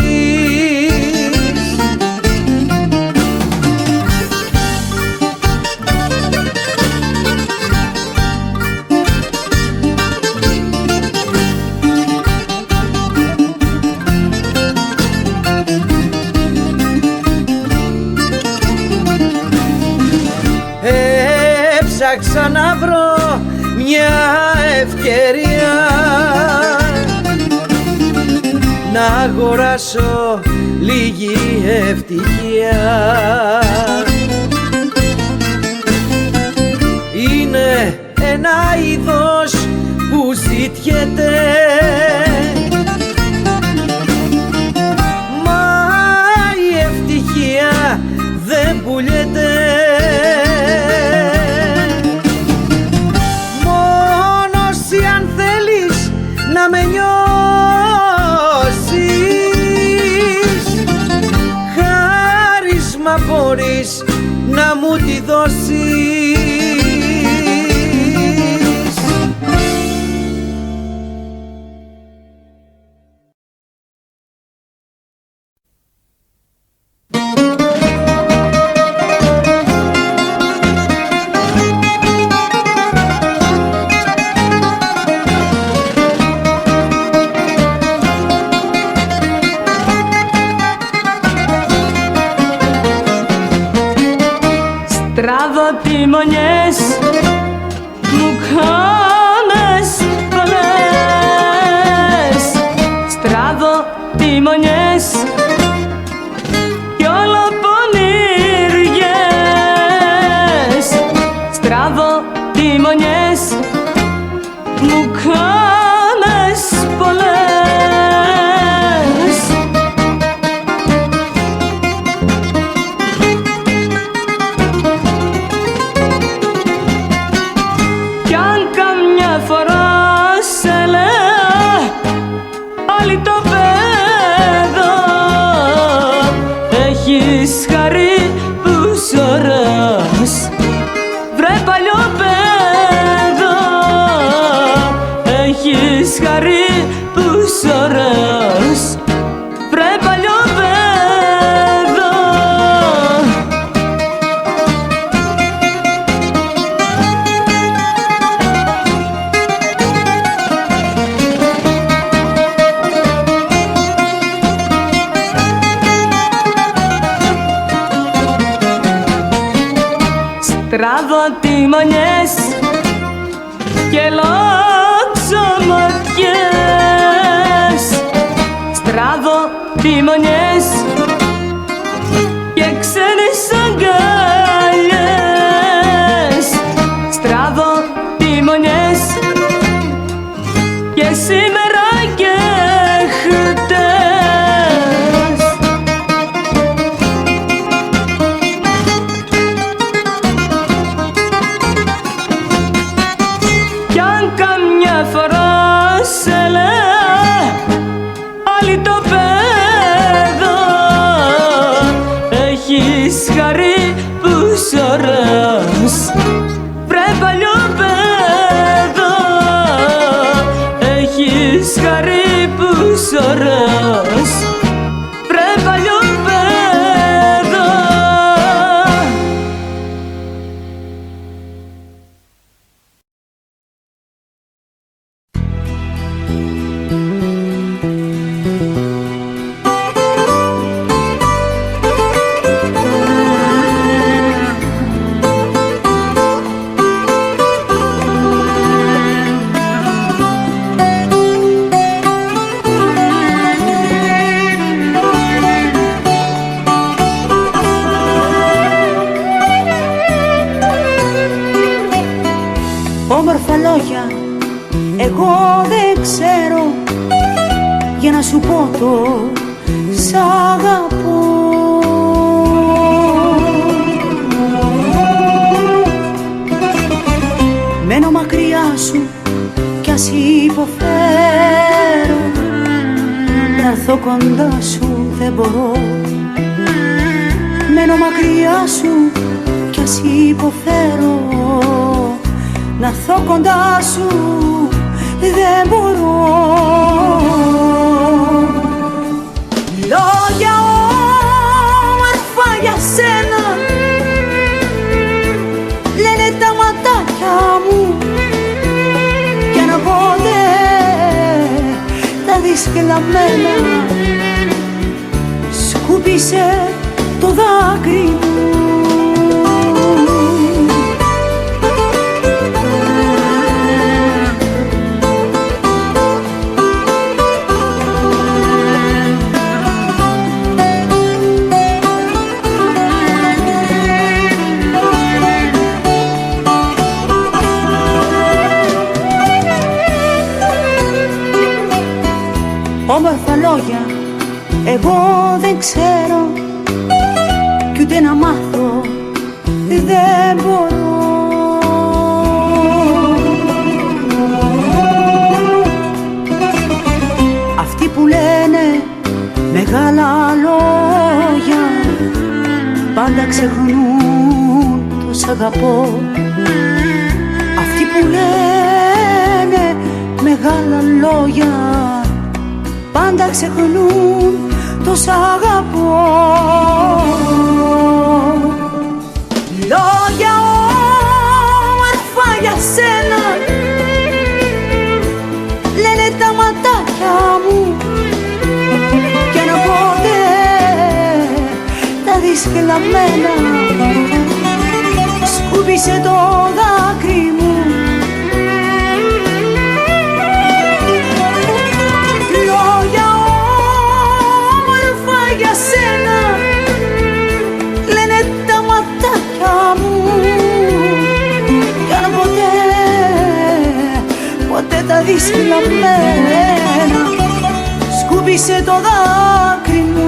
Έψαξα να βρω μια ευκαιρία να αγοράσω λίγη ευτυχία. Είναι ένα είδος που ζητιέται, μα η ευτυχία δεν πουλιέται. Να με νιώσεις, χάρισμα μπορείς να μου τη δώσεις. Στραβοτιμονιές μου κάνες πολλές, στραβοτιμονιές κι όλο πονήριες. Στραβοτιμονιές μου κάνες πολλές. Στραβοτιμονιές και λοξομορφιές, στραβοτιμονιές και ξένες αγκαλιές, στραβοτιμονιές και σήμερα και χτες. Κι αν καμιά φορά σε λέει άλλη το παιδό, έχεις χαρεί που σωράς, βρε παλιό παιδό, έχεις χαρεί που σωράς, βρε παλιό παιδό. Όμορφα λόγια εγώ δεν ξέρω για να σου πω το σ' αγαπώ. Μένω μακριά σου κι ας υποφέρω, να έρθω κοντά σου δεν μπορώ. Μένω μακριά σου κι ας υποφέρω, να έρθω κοντά σου δεν μπορώ. Λόγια όμορφα για σένα λένε τα ματάκια μου, κι αν ποτέ τα δεις κλαμμένα σκούπισε το δάκρυ μου. Όμορφα λόγια εγώ δεν ξέρω κι ούτε να μάθω δεν μπορώ. Αυτοί που λένε μεγάλα λόγια πάντα ξεχνούν το σ' αγαπώ. Αυτοί που λένε μεγάλα λόγια πάντα ξεχνούν το σ' αγαπώ. Λόγια όμορφα για σένα λένε τα ματάκια μου, κι αν ποτέ τα δεις κλαμμένα σκούπισε το δάκρυ μου. Τα δεις κλαμμένα σκούπισε το δάκρυ μου.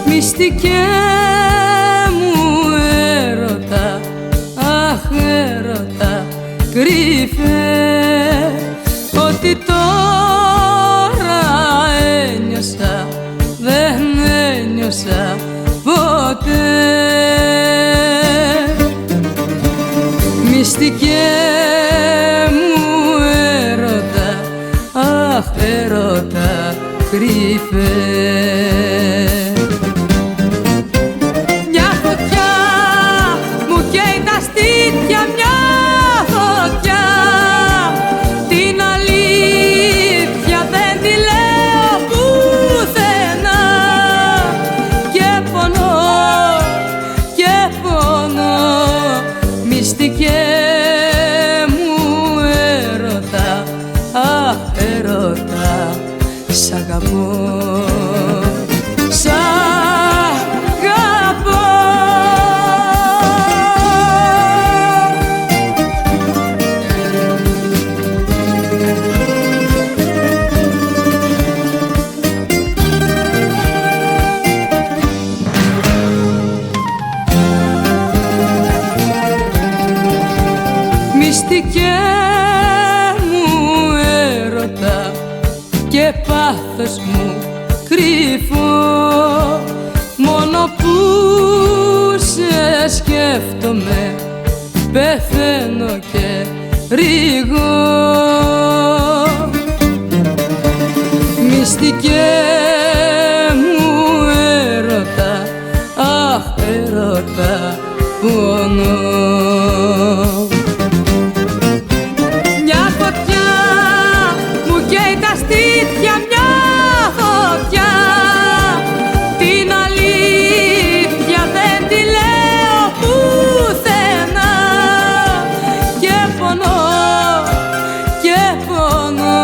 Μυστικέ μου έρωτα, αχ έρωτα, κρύφε ότι τώρα ένιωσα, δεν ένιωσα ποτέ. Μυστικέ μου έρωτα, αχ έρωτα, κρύφε. Μια φωτιά μυστικέ μου έρωτα, αχ έρωτα, σ' αγαπώ, σ' αγαπώ. Μυστικέ μου έρωτα και πάθος μου κρυφό, μόνο που σε σκέφτομαι πεθαίνω και ρηγώ. Μυστικέ μου έρωτα, αχ έρωτα, πονώ. Μια φωτιά μου καίει τα στήθια, μια φωτιά, την αλήθεια δεν τη λέω πουθενά. Και πονώ, και πονώ,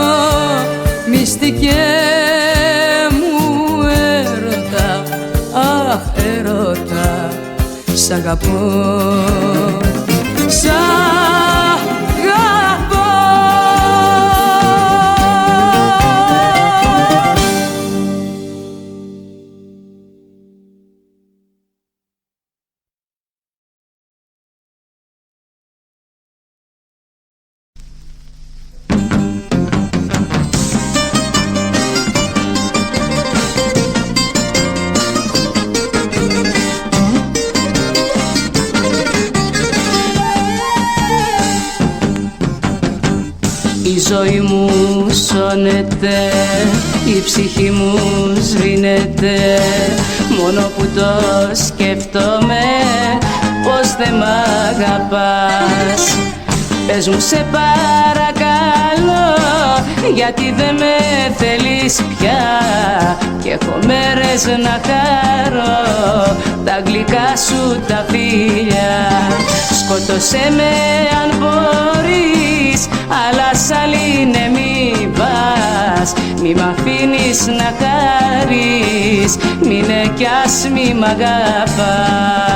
μυστικέ μου έρωτα, αχ έρωτα, σ' αγαπώ, σ' αγαπώ. Η ζωή μου σώνεται, η ψυχή μου σβήνεται, μόνο που το σκέφτομαι πως δεν μ' αγαπάς. Πες μου σε παρακαλώ, γιατί δεν με θέλεις πια, και έχω μέρες να χαρώ τα γλυκά σου τα φιλιά. Σκότωσέ με αν μπορείς, αλλά σ' άλλη ναι μη πας. Μη μ' αφήνεις να χαρείς, μείνε κι ας μη μ' αγαπάς.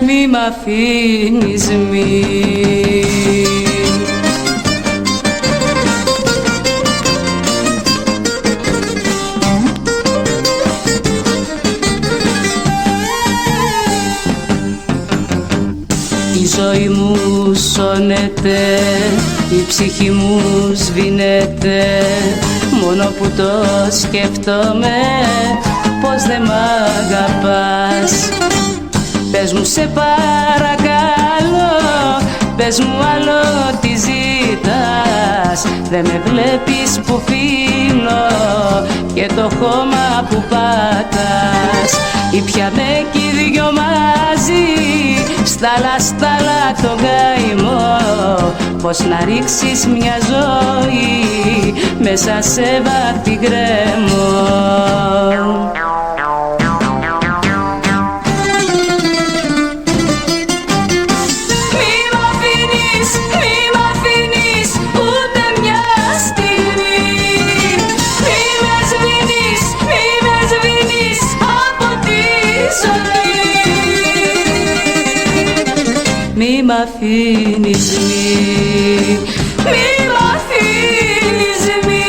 Μη μ' αφήνεις, μη. Η ζωή μου σώνεται, η ψυχή μου σβήνεται, μόνο που το σκέφτομαι πως δεν μ' αγαπάς. Πες μου σε παρακαλώ, πες μου άλλο τι ζητάς. Δεν με βλέπεις που φύλλω και το χώμα που πατάς. Ή πιάμε κι οι δυο μαζί, στάλα στάλα το γαϊμό. Πως να ρίξεις μια ζωή μέσα σε βάθη γκρεμό. Μη μ' αφήνεις, μη μ' αφήνεις, μη.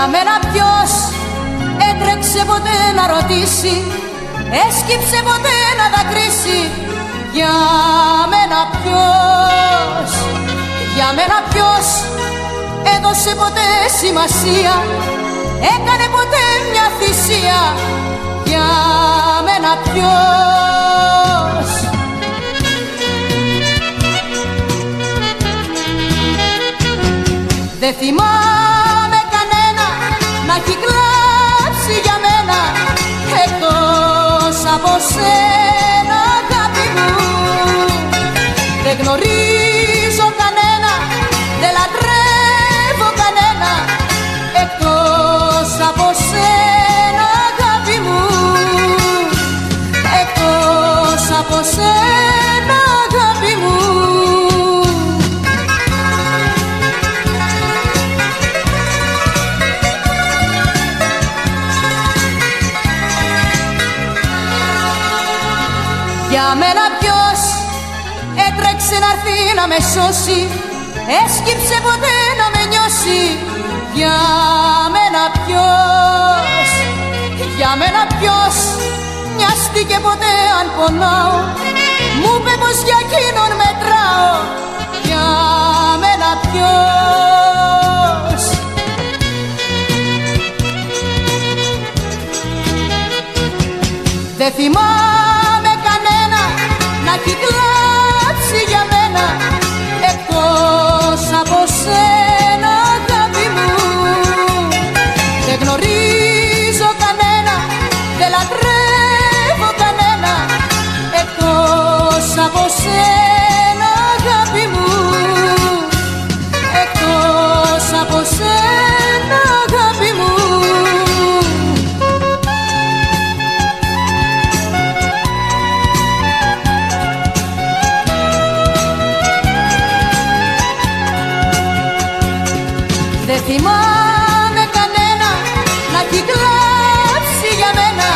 Για μένα ποιος έτρεξε ποτέ να ρωτήσει, έσκυψε ποτέ να δακρύσει? Για μένα ποιος, για μένα ποιος έδωσε ποτέ σημασία, έκανε ποτέ μια θυσία? Για μένα ποιος? Δεν θυμάμαι κανένα να έχει κλάψει για μένα εκτός από σένα, αγάπη μου. Δεν γνωρίζω κανένα, δεν λατρεύω κανένα εκτός από σένα, αγάπη μου. Εκτός από σένα, αγάπη μου. Για μένα ποιος έτρεξε να έρθει να με σώσει, έσκυψε ποτέ να με νιώσει? Για μένα ποιος, για μένα ποιος νοιάστηκε ποτέ αν πονάω, μου είπε πως για εκείνον μετράω? Για μένα ποιος? Δεν θυμάμαι κανένα να έχει κλάψει για μένα εκτός από σένα, αγάπη μου. Δεν γνωρίζω κανένα, δεν λατρεύω κανένα εκτός από σένα, αγάπη μου. Εκτός από σένα, αγάπη μου. Δεν θυμάμαι κανένα να έχει κλάψει για μένα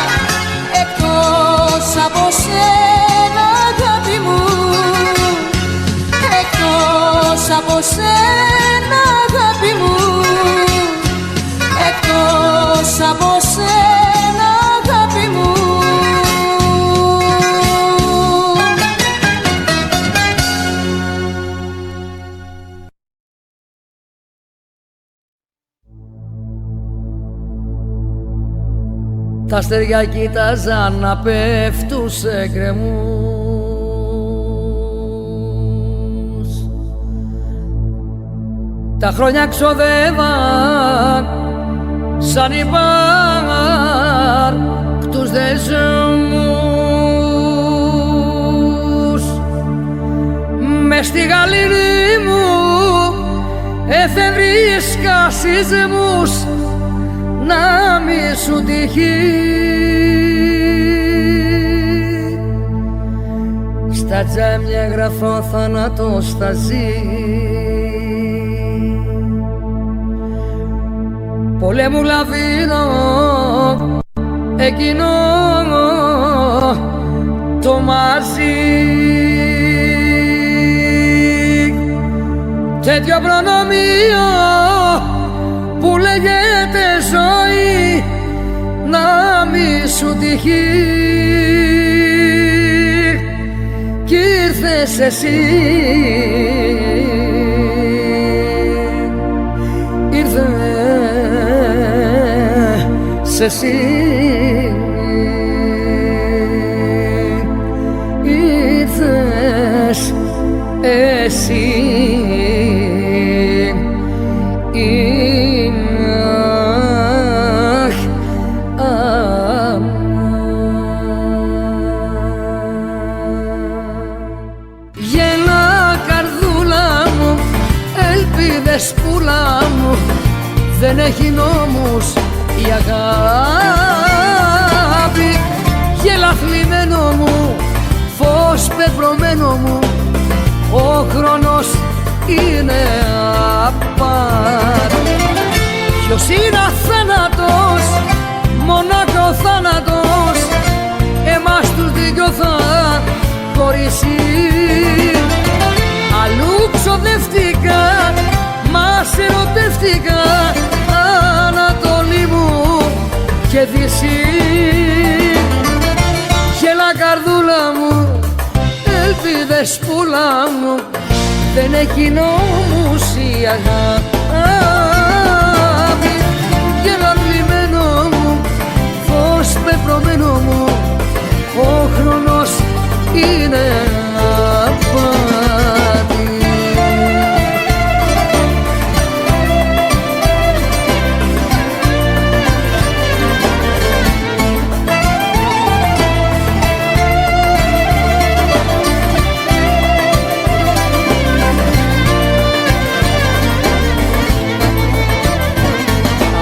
εκτός από σένα, αγάπη μου. Εκτός από σένα, αγάπη μου. Εκτός από σένα, αγάπη μου. Τα αστέρια κοίταζαν να πέφτουν σε κρεμούς. Τα χρόνια ξοδεύαν σαν υπάρκτους δεσμούς. Μες στη γαλήνη μου εφευρίσκα σεισμούς, να μη σου τυχεί στα τζάμια γραφώ θάνατος θα ζει. Πολέμου λαβήνω εκείνο το μαζί, τέτοιο προνομίο που λέγεται ζωή να μη σου τυχεί. Κι ήρθες εσύ, ήρθες εσύ, ήρθες εσύ. Πουλά μου δεν έχει νόμους η αγάπη, γελαθλιμμένο μου, φως πεπρωμένο μου, ο χρόνος είναι απάτη. Ποιος είναι αθάνατος, μονάχα ο θάνατος, εμάς τους δυο θα χωρίσει. Αλλού ξοδευτικά, μας ερωτεύτηκα, θάνατος δύση. Γέλα καρδούλα μου, ελπίδες πουλά μου, δεν έχει νόμους η αγάπη. Γέλα θλιμμένο μου, φως πεπρωμένο μου, ο χρόνος είναι απάτη.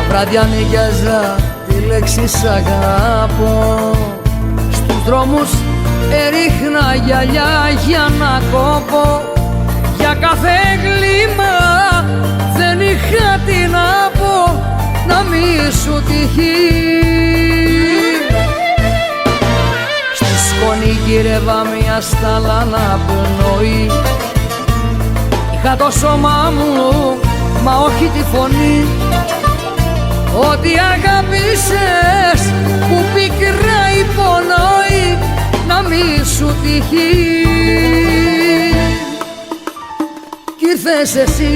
Βράδια νοικιάζα τη λέξη σ' αγαπώ, στους δρόμους έριχνα γυαλιά για να κόπω. Για κάθε έγκλημα δεν είχα τι να πω, να μη σου τυχεί. Στη σκόνη γύρευα μια στάλα να πνοεί, είχα το σώμα μου μα όχι τη φωνή. Ό,τι αγάπησες που πικρά υπονοεί, να μη σου τυχεί. Κι ήρθες εσύ,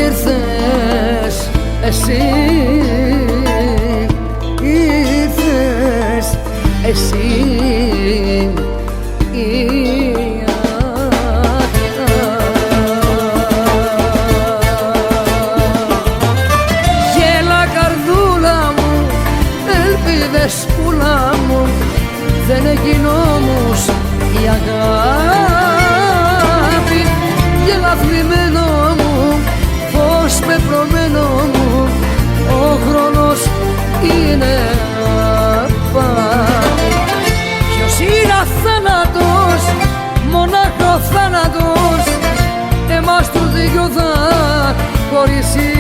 ήρθες εσύ, ήρθες εσύ. Πουλά μου, δεν έχει νόμους η αγάπη. Γέλα θλιμμένο μου, φως πεπρωμένο μου, ο χρόνος είναι απάτη. Ποιος είναι αθάνατος, μονάχα ο θάνατος εμάς τους δυο θα χωρίσει.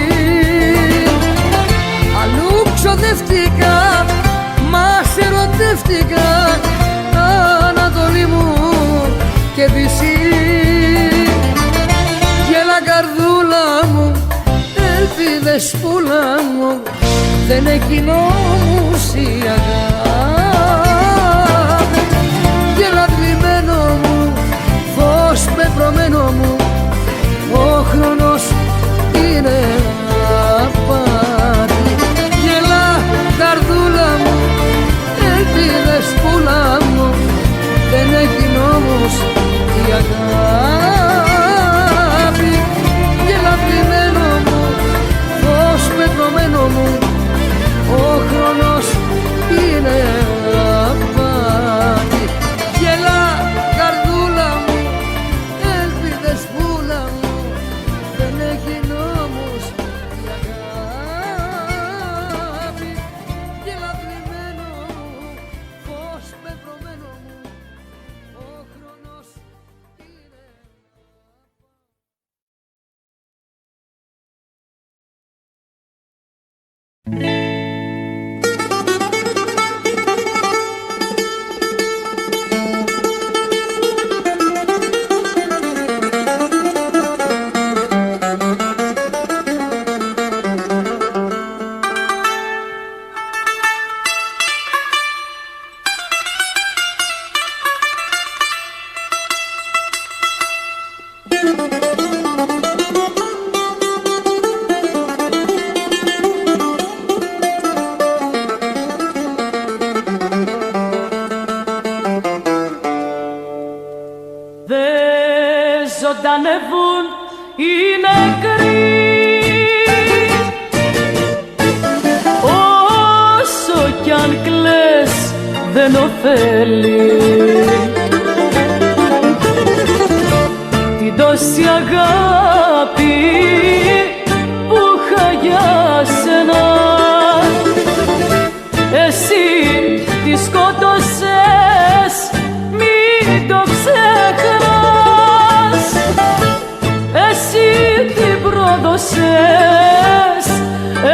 Αλλού ξοδευτικά, μας ερωτεύτηκα, Ανατολή μου και Δύση. Γέλα καρδούλα μου, ελπίδες πουλά μου, δεν έχει νόμους η αγάπη. Γέλα θλιμμένο μου, φως πεπρωμένο μου, ο χρόνος είναι απάτη. Γέλα καρδούλα μου, ελπίδες πουλά μου, δεν έχει νόμους η αγάπη. Γέλα θλιμμένο μου, φως πεπρωμένο μου, ο χρόνος είναι απάτη. Γέλα καρδούλα μου, ελπίδες πουλά μου, δεν έχει νόμους η αγάπη. Γέλα θλιμμένο μου, φως πεπρωμένο μου, ο χρόνος είναι. Δεν ζωντανεύουν οι νεκροί, όσο κι αν κλαις δεν ωφέλει. Την τόση αγάπη που είχα για σένα, εσύ τη σκότωσες, μην το ξεχνάς. Εσύ την πρόδωσες,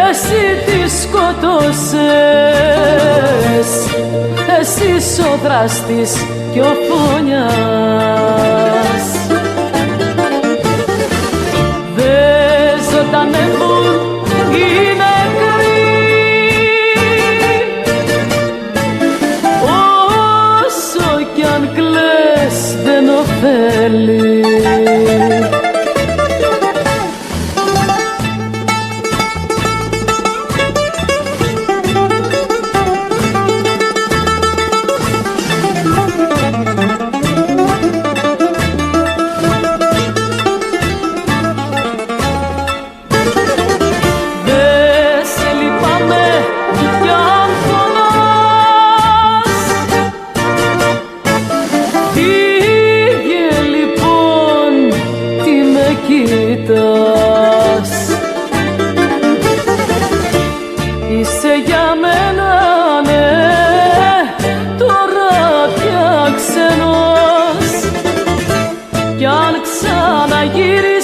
εσύ τη σκότωσες, εσύ ο δράστης κι ο φωνιάς. Δεν ζωντανεύουν οι νεκροί, κι αν ξαναγυρίσω